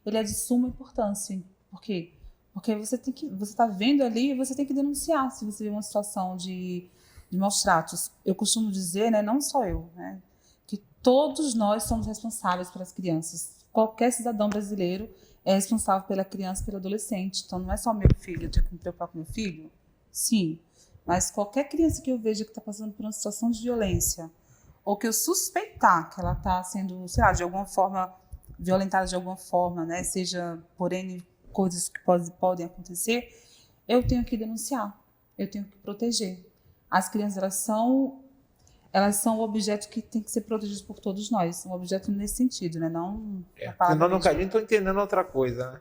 ele é de suma importância. Por quê? Porque você está vendo ali e você tem que denunciar se você vê uma situação de maus tratos. Eu costumo dizer, né, não só eu, né, que todos nós somos responsáveis pelas crianças. Qualquer cidadão brasileiro é responsável pela criança e pelo adolescente. Então, não é só meu filho, eu tenho que me preocupar com meu filho? Sim. Mas qualquer criança que eu veja que está passando por uma situação de violência, ou que eu suspeitar que ela está sendo, sei lá, de alguma forma, violentada de alguma forma, né, seja por N coisas que podem acontecer, eu tenho que denunciar, eu tenho que proteger. As crianças, elas são o objeto que tem que ser protegido por todos nós, um objeto nesse sentido, né, não... Senão não estou entendendo outra coisa, né?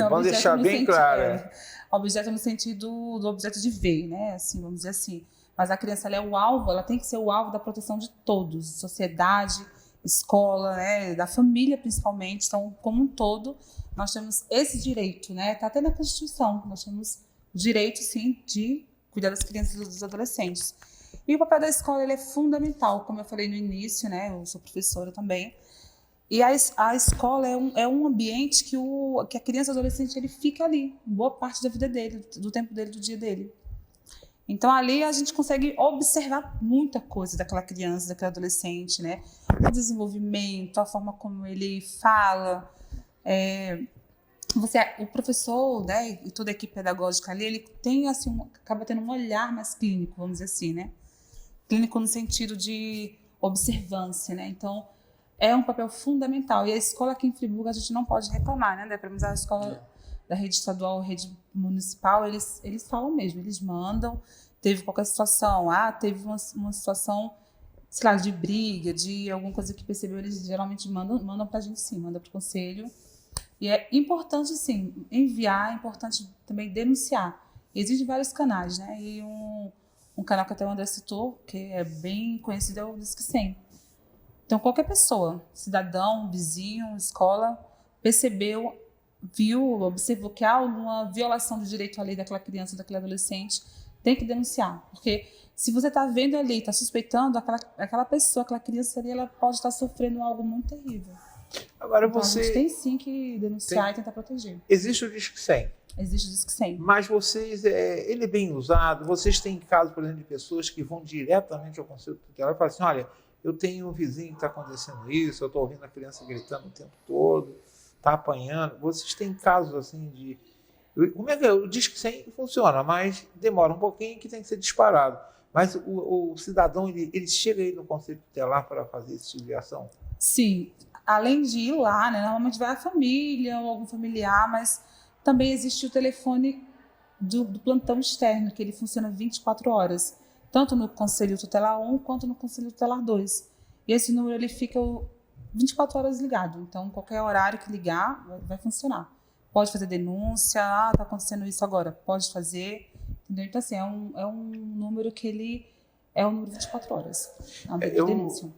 Vamos deixar bem claro. Objeto no sentido do objeto de ver, né? Assim, vamos dizer assim. Mas a criança, ela é o alvo, ela tem que ser o alvo da proteção de todos, sociedade, escola, né? Da família principalmente. Então, como um todo, nós temos esse direito, né? Está até na Constituição, nós temos o direito, sim, de cuidar das crianças e dos adolescentes. E o papel da escola, ele é fundamental, como eu falei no início, né? Eu sou professora também. E a escola é um ambiente que a criança e o adolescente ele fica ali, boa parte da vida dele, do tempo dele, do dia dele. Então, ali a gente consegue observar muita coisa daquela criança, daquele adolescente, né? O desenvolvimento, a forma como ele fala. O professor, né, e toda a equipe pedagógica ali, ele tem, assim, acaba tendo um olhar mais clínico, vamos dizer assim, né? Clínico no sentido de observância, né? Então, é um papel fundamental. E a escola aqui em Friburgo, a gente não pode reclamar, né? Pelo menos a escola da rede estadual, rede municipal, eles falam mesmo, eles mandam. Teve qualquer situação, teve uma situação, sei lá, de briga, de alguma coisa que percebeu, eles geralmente mandam pra gente sim, mandam pro conselho. E é importante, sim, enviar, é importante também denunciar. Existem vários canais, né? E um canal que até o André citou, que é bem conhecido, é o Disque 100. Então, qualquer pessoa, cidadão, vizinho, escola, percebeu, viu, observou que há alguma violação do direito à lei daquela criança, daquele adolescente, tem que denunciar. Porque se você está vendo ali, está suspeitando, aquela pessoa, aquela criança ali, ela pode estar sofrendo algo muito terrível. Agora então, você... a gente tem sim que denunciar e tentar proteger. Existe o Disque 100. Existe o Disque 100. Mas vocês, ele é bem usado? Vocês têm casos, por exemplo, de pessoas que vão diretamente ao Conselho Tutelar e falam assim, olha, eu tenho um vizinho que está acontecendo isso, eu estou ouvindo a criança gritando o tempo todo, está apanhando. Vocês têm casos assim de... Como é que é? O Disque 100 funciona, mas demora um pouquinho que tem que ser disparado. Mas o cidadão, ele chega aí no Conselho Tutelar para fazer esse tipo de ação? Sim, além de ir lá, né, normalmente vai a família ou algum familiar, mas também existe o telefone do plantão externo, que ele funciona 24 horas, tanto no Conselho Tutelar 1 quanto no Conselho Tutelar 2. E esse número ele fica 24 horas ligado, então qualquer horário que ligar vai funcionar. Pode fazer denúncia, está acontecendo isso agora, pode fazer, entendeu? Então, assim, é um número que ele é um número 24 horas, é uma denúncia.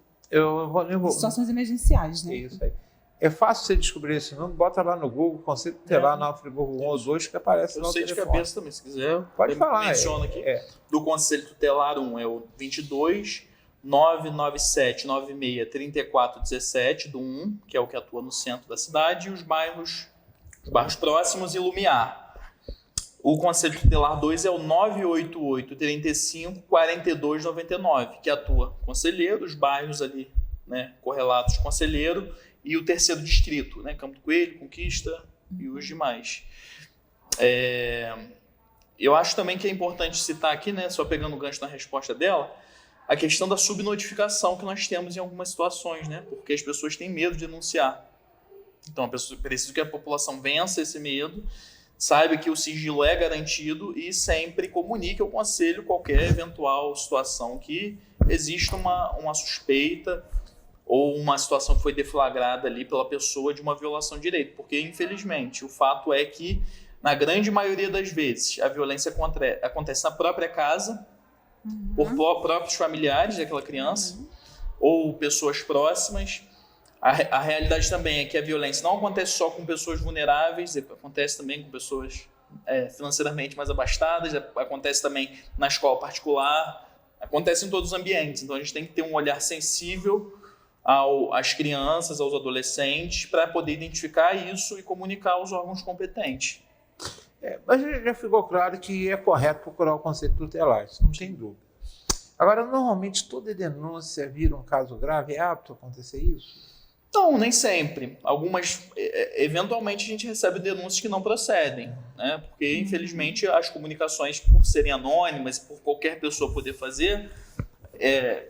Situações emergenciais, né? Isso aí. É fácil você descobrir esse número, bota lá no Google, Conselho Tutelar, Nova Friburgo 1 ou 2, que aparece lá o telefone. Eu sei de cabeça também, se quiser. Pode falar. Menciona aqui. Do Conselho Tutelar 1 é o 22 997 96 34 17 do 1, que é o que atua no centro da cidade, e os bairros próximos e Lumiar. O Conselho Tutelar 2 é o 988 35 42 99, que atua conselheiro, os bairros ali, né, correlatos conselheiro, e o terceiro distrito, né, Campo do Coelho, Conquista e os demais. Eu acho também que é importante citar aqui, né, só pegando o gancho na resposta dela, a questão da subnotificação que nós temos em algumas situações, né, porque as pessoas têm medo de denunciar. Então, preciso que a população vença esse medo, saiba que o sigilo é garantido e sempre comunique ao conselho qualquer eventual situação que exista uma suspeita ou uma situação que foi deflagrada ali pela pessoa de uma violação de direito. Porque, infelizmente, o fato é que, na grande maioria das vezes, a violência acontece na própria casa, por próprios familiares daquela criança, ou pessoas próximas. A realidade também é que a violência não acontece só com pessoas vulneráveis, acontece também com pessoas financeiramente mais abastadas, acontece também na escola particular, acontece em todos os ambientes. Então a gente tem que ter um olhar sensível às crianças, aos adolescentes, para poder identificar isso e comunicar aos órgãos competentes. Mas já ficou claro que é correto procurar o Conselho Tutelar, isso não tem dúvida. Agora, normalmente toda denúncia vira um caso grave, é apto acontecer isso? Não, nem sempre. Eventualmente a gente recebe denúncias que não procedem, né? Porque, infelizmente, as comunicações, por serem anônimas, por qualquer pessoa poder fazer,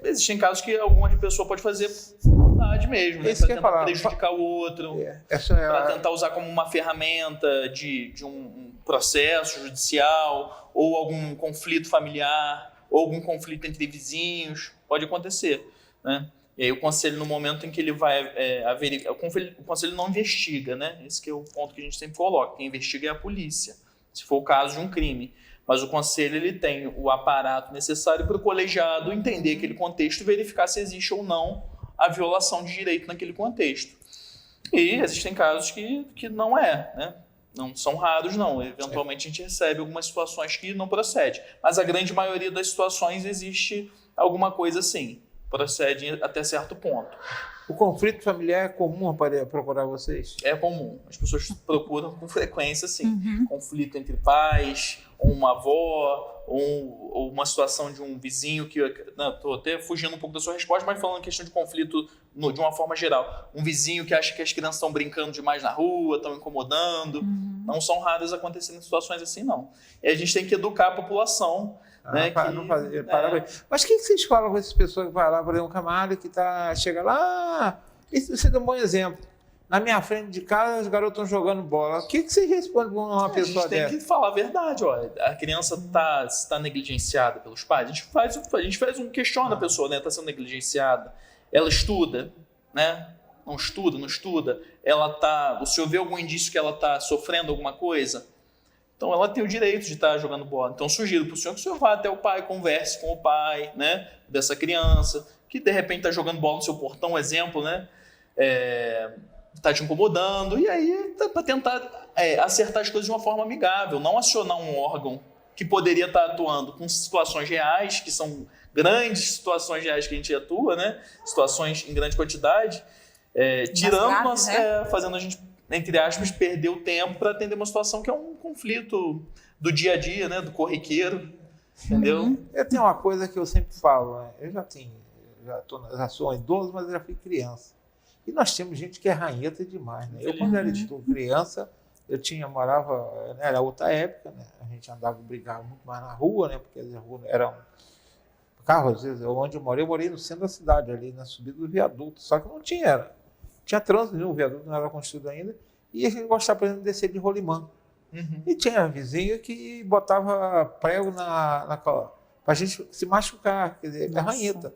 existem casos que alguma pessoa pode fazer por vontade mesmo, né? Para tentar prejudicar o outro, para tentar usar como uma ferramenta de um processo judicial, ou algum conflito familiar, ou algum conflito entre vizinhos, pode acontecer, né? E aí o conselho, no momento em que ele vai averiguar, o conselho não investiga, né? Esse que é o ponto que a gente sempre coloca. Quem investiga é a polícia, se for o caso de um crime. Mas o conselho ele tem o aparato necessário para o colegiado entender aquele contexto e verificar se existe ou não a violação de direito naquele contexto. E existem casos que não né? Não são raros, não. Eventualmente a gente recebe algumas situações que não procede. Mas a grande maioria das situações existe alguma coisa assim. Procede até certo ponto. O conflito familiar é comum para procurar vocês? É comum. As pessoas procuram com frequência, sim. Conflito entre pais, ou uma avó, ou uma situação de um vizinho que... Estou até fugindo um pouco da sua resposta, mas falando em questão de conflito de uma forma geral. Um vizinho que acha que as crianças estão brincando demais na rua, estão incomodando. Não são raras acontecerem situações assim, não. E a gente tem que educar a população. Né, Mas o que vocês falam com essas pessoas que vai lá, por exemplo, um camarada que chega lá, você dá um bom exemplo. Na minha frente de casa, os garotos estão jogando bola. O que você responde para uma pessoa dessa? A gente tem que falar a verdade. A criança está negligenciada pelos pais. A gente questiona a pessoa, né? Está sendo negligenciada. Ela estuda, né? Não estuda. O senhor vê algum indício que ela está sofrendo alguma coisa? Então, ela tem o direito de estar jogando bola. Então, sugiro para o senhor que o senhor vá até o pai, converse com o pai, né, dessa criança, que de repente está jogando bola no seu portão, exemplo, né, está te incomodando, e aí para tentar acertar as coisas de uma forma amigável, não acionar um órgão que poderia estar atuando com situações reais, que são grandes situações reais que a gente atua, né, situações em grande quantidade, tirando, fazendo a gente, entre aspas, perder o tempo para atender uma situação que é um conflito do dia a dia, né? Do corriqueiro, entendeu? Eu tenho uma coisa que eu sempre falo, né? Eu já sou idoso, mas eu já fui criança. E nós temos gente que é ranheta demais, né? Eu, quando era criança, morava, era outra época, né? A gente brigava muito mais na rua, né? Porque as ruas eram carros, às vezes, onde eu morei no centro da cidade, ali na subida do viaduto. Só que não tinha trânsito nenhum, o viaduto não era construído ainda. E a gente gostava, por exemplo, de descer de rolimã. E tinha vizinho que botava prego para a gente se machucar, quer dizer, é ranheta.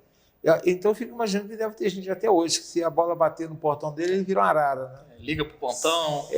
Então eu fico imaginando que deve ter gente até hoje, que se a bola bater no portão dele, ele vira uma arara, né? Liga pro pontão.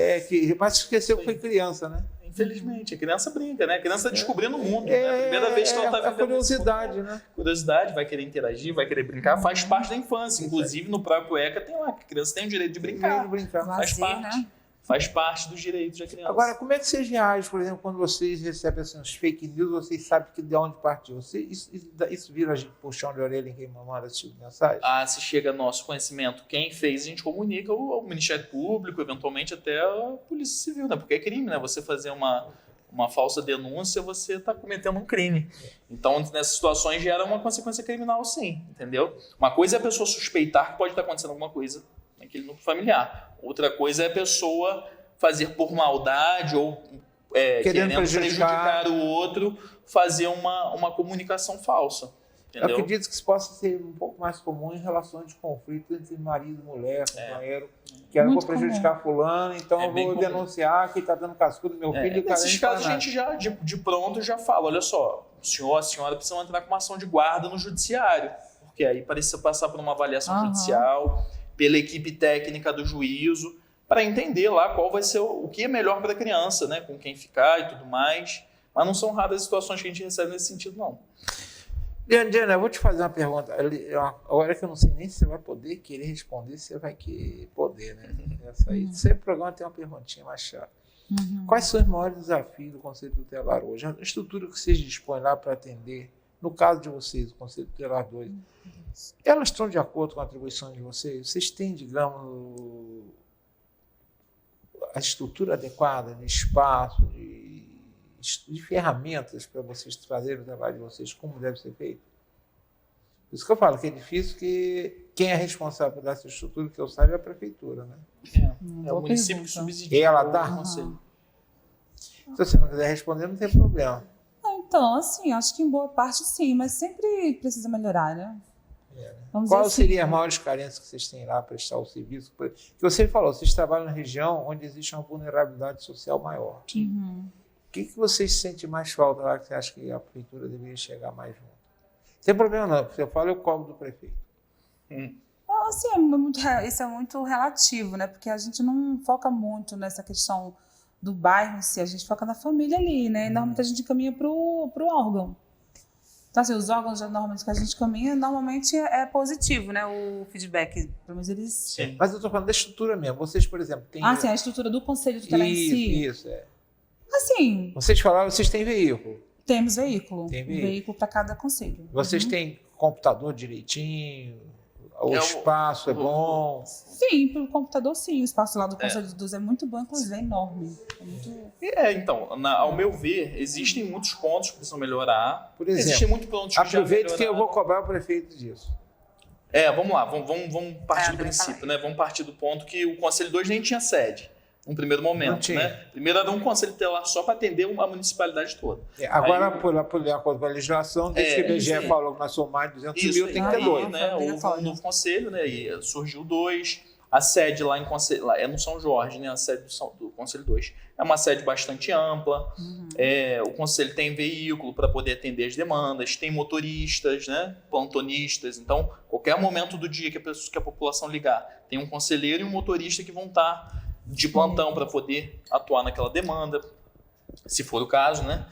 Mas esqueceu que foi criança, né? Infelizmente, a criança brinca, né? A criança está descobrindo o mundo, né? A primeira vez que ela está vivendo. Curiosidade, né? Curiosidade, vai querer interagir, vai querer brincar, faz parte da infância. Inclusive, no próprio ECA tem lá, que a criança tem o direito de brincar. Faz parte. Né? Faz parte dos direitos da criança. Agora, como é que vocês reagem, por exemplo, quando vocês recebem assim, os fake news, vocês sabem de onde partiu? Isso vira a gente puxão de orelha em quem manda esse tipo de mensagem? Se chega ao nosso conhecimento quem fez, a gente comunica ao Ministério Público, eventualmente até a Polícia Civil, né? Porque é crime, né? Você fazer uma falsa denúncia, você está cometendo um crime. Então, nessas situações, gera uma consequência criminal, sim, entendeu? Uma coisa é a pessoa suspeitar que pode estar acontecendo alguma coisa naquele núcleo familiar. Outra coisa é a pessoa fazer por maldade ou querendo prejudicar o outro, fazer uma comunicação falsa. Entendeu? Eu acredito que isso possa ser um pouco mais comum em relações de conflito entre marido, mulher, companheiro. Quero prejudicar fulano, então eu vou denunciar que está dando cascudo no meu filho. Nesses casos a gente já, de pronto, já fala, olha só, o senhor, a senhora precisam entrar com uma ação de guarda no judiciário, porque aí precisa passar por uma avaliação judicial, pela equipe técnica do juízo, para entender lá qual vai ser o que é melhor para a criança, né, com quem ficar e tudo mais. Mas não são raras as situações que a gente recebe nesse sentido, não. Diana, eu vou te fazer uma pergunta. Agora que eu não sei nem se você vai poder querer responder, se você vai poder, né? Essa aí. Sempre o programa tem uma perguntinha mais chata. Quais são os maiores desafios do Conselho Tutelar hoje? A estrutura que vocês dispõem lá para atender, no caso de vocês, o Conselho Tutelar 2, elas estão de acordo com a atribuição de vocês? Vocês têm, digamos, a estrutura adequada de espaço, de ferramentas para vocês trazerem o trabalho de vocês como deve ser feito? Por isso que eu falo que é difícil, que quem é responsável por essa estrutura, que eu saiba, é a prefeitura, né? É o município que subsidia. E ela dá? Conselho. Se você não quiser responder, não tem problema. Então, assim, acho que em boa parte sim, mas sempre precisa melhorar, né? Qual seria as maiores carências que vocês têm lá para prestar o serviço? Que você falou, vocês trabalham na região onde existe uma vulnerabilidade social maior. O que vocês sentem mais falta lá, que você acha que a prefeitura deveria chegar mais junto? Não tem problema não, você fala, eu cobro do prefeito. Assim, isso é muito relativo, né? Porque a gente não foca muito nessa questão do bairro em si, a gente foca na família ali, né? E normalmente a gente caminha para o órgão. Então, assim, os órgãos normalmente que a gente caminha, normalmente é positivo, né? O feedback. Pelo menos eles... Sim. Mas eu estou falando da estrutura mesmo. Vocês, por exemplo, têm... sim, a estrutura do Conselho Tutelar em si. Isso, Assim... Vocês falaram, vocês têm veículo. Temos veículo. Tem veículo para cada conselho. Vocês têm computador direitinho? O espaço é bom? Sim, pelo computador sim. O espaço lá do Conselho dos é muito bom, inclusive é enorme. Então, ao meu ver, existem muitos pontos que precisam melhorar. Por exemplo, existem muitos pontos que aproveito que eu vou cobrar o prefeito disso. Vamos lá, vamos partir do princípio, né? Vamos partir do ponto que o Conselho 2 nem tinha sede. No primeiro momento, né? Primeiro era um conselho tutelar só para atender a municipalidade toda. Agora, por acordo com a legislação, desde que o IBGE falou que nós somos mais de 200 mil, tem que ter dois. Né? Houve um novo conselho, né? E surgiu 2. A sede lá é no São Jorge, né? A sede do Conselho 2. É uma sede bastante ampla. O Conselho tem veículo para poder atender as demandas, tem motoristas, né? Plantonistas. Então, qualquer momento do dia que a população ligar, tem um conselheiro e um motorista que vão estar de plantão para poder atuar naquela demanda, se for o caso, né?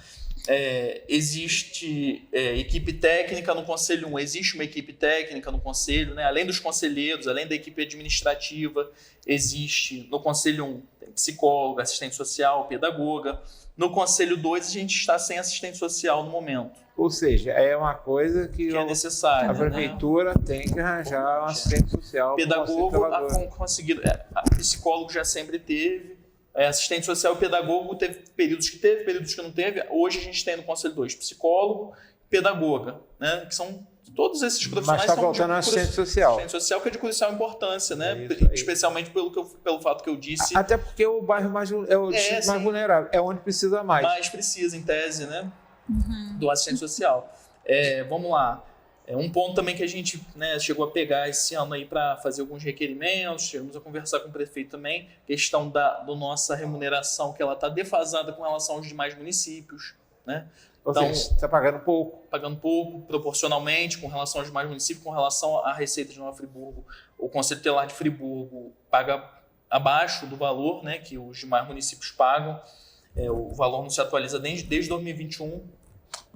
Existe equipe técnica no Conselho 1, existe uma equipe técnica no Conselho, né? Além dos conselheiros, além da equipe administrativa, existe no Conselho 1 tem psicólogo, assistente social, pedagoga. No Conselho 2 a gente está sem assistente social no momento. Ou seja, é uma coisa que é necessário. A prefeitura tem que arranjar um assistente social. Pedagogo conseguido. Psicólogo já sempre teve. Assistente social e pedagogo, teve períodos que teve, períodos que não teve. Hoje a gente tem no Conselho 2 psicólogo e pedagoga, né? Que são todos esses profissionais. Mas está faltando assistente social. Assistente social que é de crucial importância, né? Especialmente pelo fato que eu disse. Até porque o bairro mais vulnerável, é onde precisa mais. Mais precisa, em tese, né? Do assistente social. Vamos lá. Um ponto também que a gente, né, chegou a pegar esse ano aí para fazer alguns requerimentos, chegamos a conversar com o prefeito também, questão da nossa remuneração, que ela está defasada com relação aos demais municípios, né? Ou seja, está pagando pouco. Pagando pouco, proporcionalmente, com relação aos demais municípios, com relação à receita de Nova Friburgo. O Conselho Tutelar de Friburgo paga abaixo do valor, né, que os demais municípios pagam. O valor não se atualiza desde 2021.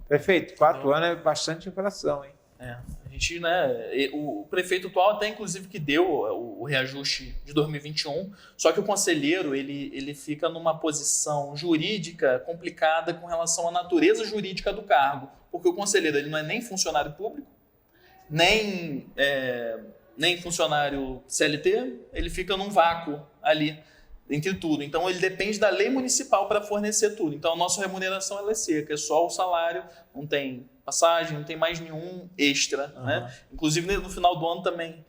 Prefeito, 4 anos é bastante inflação, hein? A gente, né, o prefeito atual até inclusive que deu o reajuste de 2021, só que o conselheiro ele fica numa posição jurídica complicada com relação à natureza jurídica do cargo, porque o conselheiro ele não é nem funcionário público, nem funcionário CLT, ele fica num vácuo ali entre tudo. Então ele depende da lei municipal para fornecer tudo. Então a nossa remuneração ela é seca, é só o salário, não tem passagem, não tem mais nenhum extra, né? Inclusive no final do ano também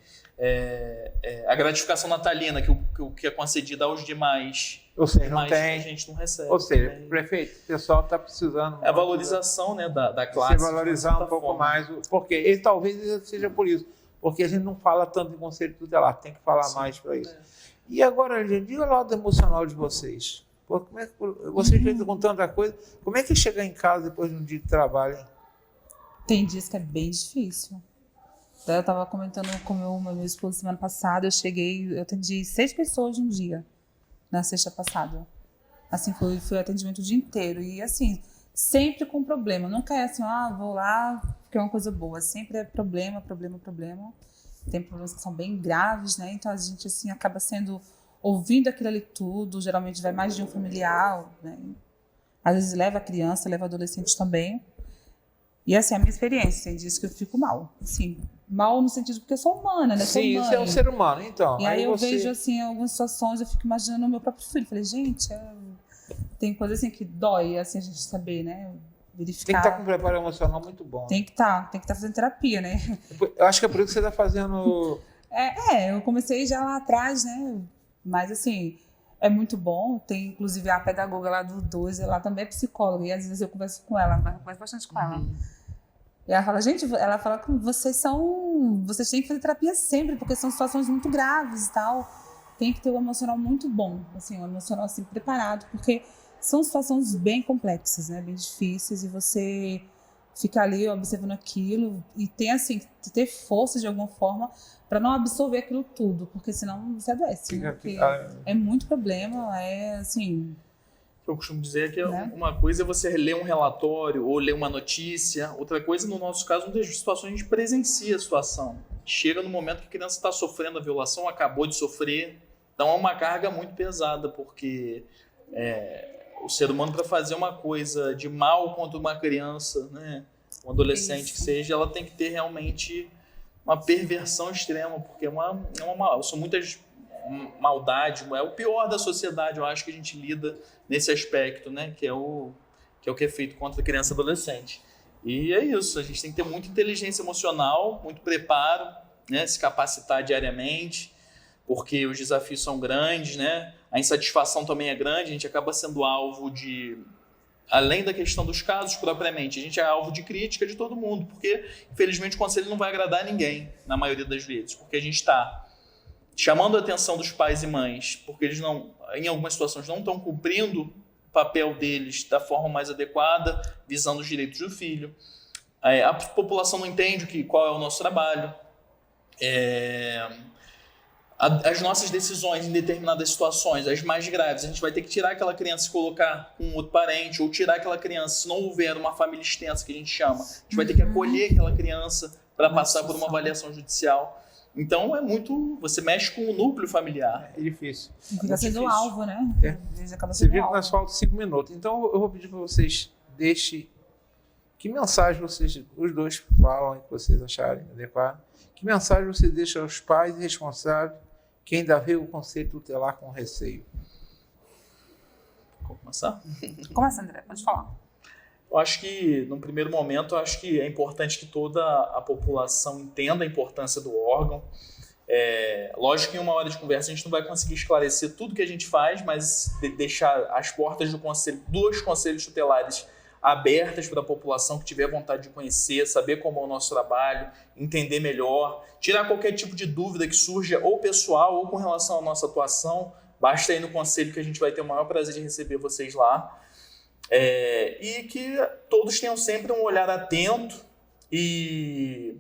a gratificação natalina que é concedida aos demais, ou seja, não tem, a gente não recebe. Ou seja, prefeito, o pessoal está precisando. A valorização, né, da classe. Você valorizar um pouco mais, porque talvez seja por isso, porque a gente não fala tanto em conselho tutelar, tem que falar mais para isso. E agora, gente, diga o lado emocional de vocês. Pô, como é que vocês ficam com tanta coisa? Como é que chegar em casa depois de um dia de trabalho, hein? Tem dias que é bem difícil. Eu estava comentando com o meu esposo semana passada, eu atendi 6 pessoas um dia, na sexta passada. Assim, foi atendimento o dia inteiro. E assim, sempre com problema. Nunca é assim, vou lá, porque é uma coisa boa. Sempre é problema. Tem problemas que são bem graves, né? Então a gente assim acaba ouvindo aquilo ali tudo. Geralmente vai mais de um familiar, né? Às vezes leva a criança, leva adolescente também. E assim, a minha experiência, tem dias que eu fico mal. Assim, mal no sentido porque eu sou humana, né? Sim, isso é um ser humano, então. E aí eu vejo assim, algumas situações, eu fico imaginando o meu próprio filho. Falei, gente, tem coisa assim que dói, assim, a gente saber, né? Verificar. Tem que estar com um preparo emocional muito bom. Tem que estar fazendo terapia, né? Eu acho que é por isso que você está fazendo... Eu comecei já lá atrás, né? Mas assim, é muito bom. Tem inclusive a pedagoga lá do 2, ela também é psicóloga, e às vezes eu converso com ela, eu converso bastante com ela. E ela fala, gente, ela fala que vocês têm que fazer terapia sempre, porque são situações muito graves e tal. Tem que ter um emocional muito bom, assim, um emocional assim, preparado, porque são situações bem complexas, né? Bem difíceis, e você fica ali observando aquilo e tem assim, ter força de alguma forma para não absorver aquilo tudo, porque senão você adoece, né? É muito problema, assim... Eu costumo dizer que uma coisa é você ler um relatório ou ler uma notícia, outra coisa, no nosso caso, muitas situações a gente presencia a situação. Chega no momento que a criança está sofrendo a violação, acabou de sofrer, então é uma carga muito pesada, porque o ser humano, para fazer uma coisa de mal contra uma criança, né, um adolescente que seja, ela tem que ter realmente uma perversão extrema, porque são muitas maldades, é o pior da sociedade, eu acho que a gente lida nesse aspecto, né, que é o que é feito contra a criança e adolescente. E é isso, a gente tem que ter muita inteligência emocional, muito preparo, né, se capacitar diariamente, porque os desafios são grandes, né? A insatisfação também é grande, a gente acaba sendo alvo de... Além da questão dos casos propriamente, a gente é alvo de crítica de todo mundo, porque, infelizmente, o conselho não vai agradar ninguém, na maioria das vezes, porque a gente está chamando a atenção dos pais e mães, porque eles em algumas situações não estão cumprindo o papel deles da forma mais adequada, visando os direitos do filho. A população não entende qual é o nosso trabalho. As nossas decisões em determinadas situações, as mais graves, a gente vai ter que tirar aquela criança e colocar com outro parente, ou tirar aquela criança, se não houver uma família extensa, que a gente chama, a gente vai ter que acolher aquela criança para passar por uma avaliação judicial. Então você mexe com o núcleo familiar. É difícil. Fica sendo alvo, né? Você viu que nós faltam 5 minutos. Então eu vou pedir para vocês, que mensagem vocês, os dois falam, que vocês acharem adequado. Que mensagem você deixa aos pais responsáveis que ainda vê o conselho tutelar com receio? Vou começar? Começa, André, pode falar. Eu acho que, no primeiro momento, eu acho que é importante que toda a população entenda a importância do órgão. Lógico que em uma hora de conversa a gente não vai conseguir esclarecer tudo que a gente faz, mas deixar as portas dos conselhos tutelares abertas para a população que tiver vontade de conhecer, saber como é o nosso trabalho, entender melhor, tirar qualquer tipo de dúvida que surja ou pessoal ou com relação à nossa atuação. Basta ir no conselho que a gente vai ter o maior prazer de receber vocês lá. E que todos tenham sempre um olhar atento e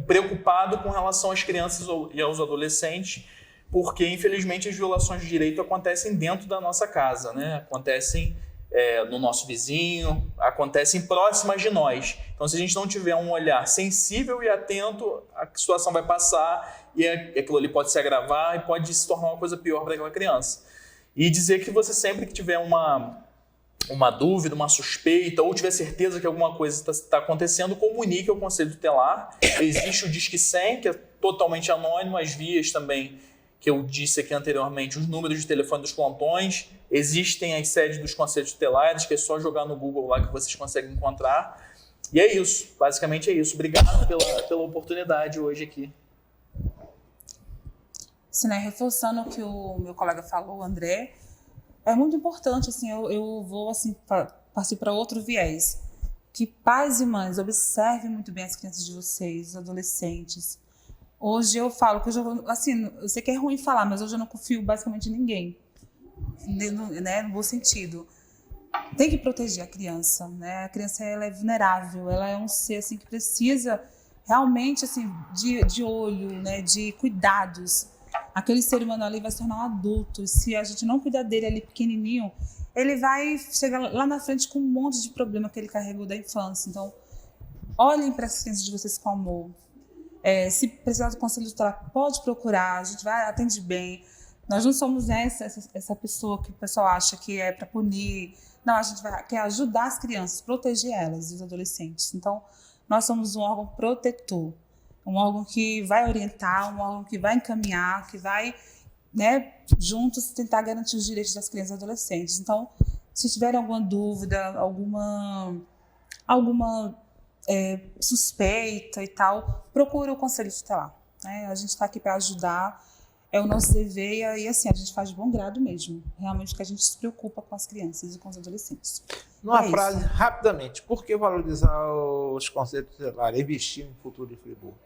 preocupado com relação às crianças e aos adolescentes, porque infelizmente as violações de direito acontecem dentro da nossa casa, né? Acontecem no nosso vizinho, acontecem próximas de nós. Então, se a gente não tiver um olhar sensível e atento, a situação vai passar e aquilo ali pode se agravar e pode se tornar uma coisa pior para aquela criança. E dizer que você sempre que tiver uma dúvida, uma suspeita, ou tiver certeza que alguma coisa está acontecendo, comunique ao Conselho Tutelar. Existe o Disque 100, que é totalmente anônimo, as vias também, que eu disse aqui anteriormente, os números de telefone dos plantões. Existem as sedes dos Conselhos Tutelares, que é só jogar no Google lá que vocês conseguem encontrar. E é isso, basicamente é isso. Obrigado pela oportunidade hoje aqui. Sim, né, reforçando o que o meu colega falou, o André, é muito importante, assim, eu vou assim, partir para outro viés, que pais e mães observem muito bem as crianças de vocês, os adolescentes. Hoje eu falo que assim, eu sei que é ruim falar, mas hoje eu não confio basicamente em ninguém, né, no bom sentido. Tem que proteger a criança, né? A criança, ela é vulnerável, ela é um ser assim que precisa realmente assim de olho, né, de cuidados. Aquele ser humano ali vai se tornar um adulto. E se a gente não cuidar dele ali pequenininho, ele vai chegar lá na frente com um monte de problema que ele carregou da infância. Então, olhem para as crianças de vocês com amor. Se precisar do conselho tutelar, pode procurar, a gente vai atender bem. Nós não somos essa pessoa que o pessoal acha que é para punir. Não, a gente quer ajudar as crianças, proteger elas e os adolescentes. Então, nós somos um órgão protetor. Um órgão que vai orientar, um órgão que vai encaminhar, que vai, né, juntos tentar garantir os direitos das crianças e adolescentes. Então, se tiverem alguma dúvida, alguma suspeita e tal, procure o Conselho Tutelar. Né? A gente está aqui para ajudar, é o nosso dever e assim, a gente faz de bom grado mesmo. Realmente que a gente se preocupa com as crianças e com os adolescentes. Numa frase, rapidamente, por que valorizar os conselhos tutelares, investir no futuro de Friburgo?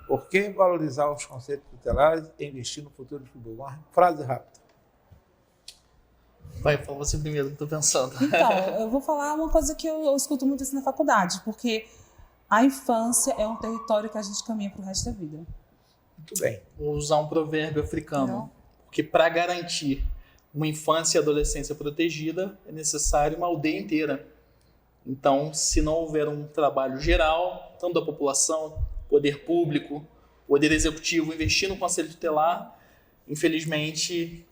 Por que valorizar os conselhos tutelares e investir no futuro de Friburgo? Uma frase rápida. Vai, fala você primeiro, estou pensando. Então, eu vou falar uma coisa que eu escuto muito assim na faculdade, porque a infância é um território que a gente caminha para o resto da vida. Muito bem. Vou usar um provérbio africano, porque para garantir uma infância e adolescência protegida é necessário uma aldeia inteira. Então, se não houver um trabalho geral, tanto da população, poder público, poder executivo, investir no Conselho Tutelar, infelizmente,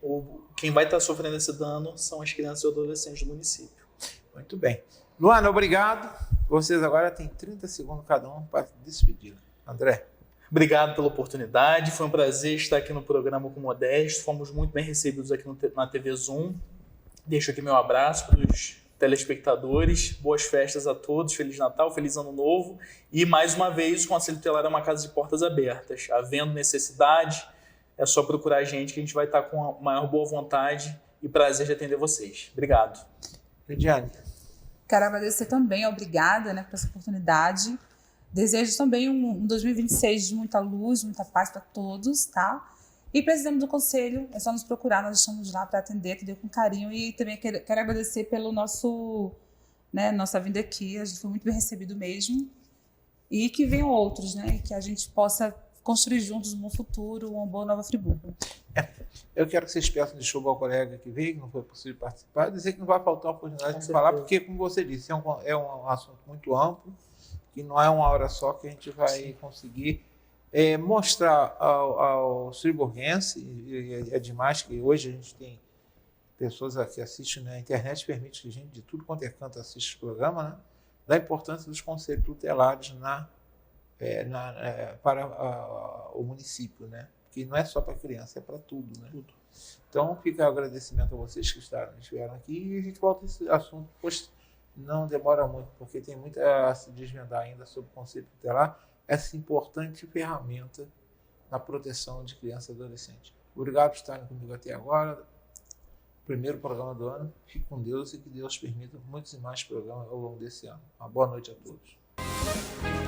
quem vai estar sofrendo esse dano são as crianças e adolescentes do município. Muito bem. Luana, obrigado. Vocês agora têm 30 segundos cada um para despedir. André. Obrigado pela oportunidade, foi um prazer estar aqui no programa com o Modesto, fomos muito bem recebidos aqui na TV Zoom. Deixo aqui meu abraço para os telespectadores, boas festas a todos, Feliz Natal, Feliz Ano Novo e mais uma vez o Conselho Tutelar é uma casa de portas abertas, havendo necessidade é só procurar a gente que a gente vai estar com a maior boa vontade e prazer de atender vocês. Obrigado. Lidiane. Quero agradecer também, obrigada, né, por essa oportunidade. Desejo também um 2026 de muita luz, muita paz para todos, tá? E precisamos do conselho, é só nos procurar, nós estamos lá para atender com carinho. E também quero agradecer pelo nossa vinda aqui, a gente foi muito bem recebido mesmo. E que venham outros, né? Que a gente possa construir juntos um bom futuro, uma boa Nova Friburgo. Eu quero que vocês peçam desculpa ao colega que veio, que não foi possível participar, dizer que não vai faltar a oportunidade de falar, porque, como você disse, é um assunto muito amplo, que não é uma hora só que a gente vai conseguir mostrar aos friburguenses, e é demais que hoje a gente tem pessoas que assistem na internet, permite que gente de tudo quanto é canto assista o programa, né? Da importância dos conselhos tutelares para o município, né? porque não é só para criança, é para tudo, né? Tudo. Então, fica o agradecimento a vocês que estiveram aqui e a gente volta a esse assunto, pois não demora muito, porque tem muito a se desvendar ainda sobre o conceito tutelar, essa importante ferramenta na proteção de criança e adolescente. Obrigado por estarem comigo até agora. Primeiro programa do ano. Fique com Deus e que Deus permita muitos e mais programas ao longo desse ano. Uma boa noite a todos.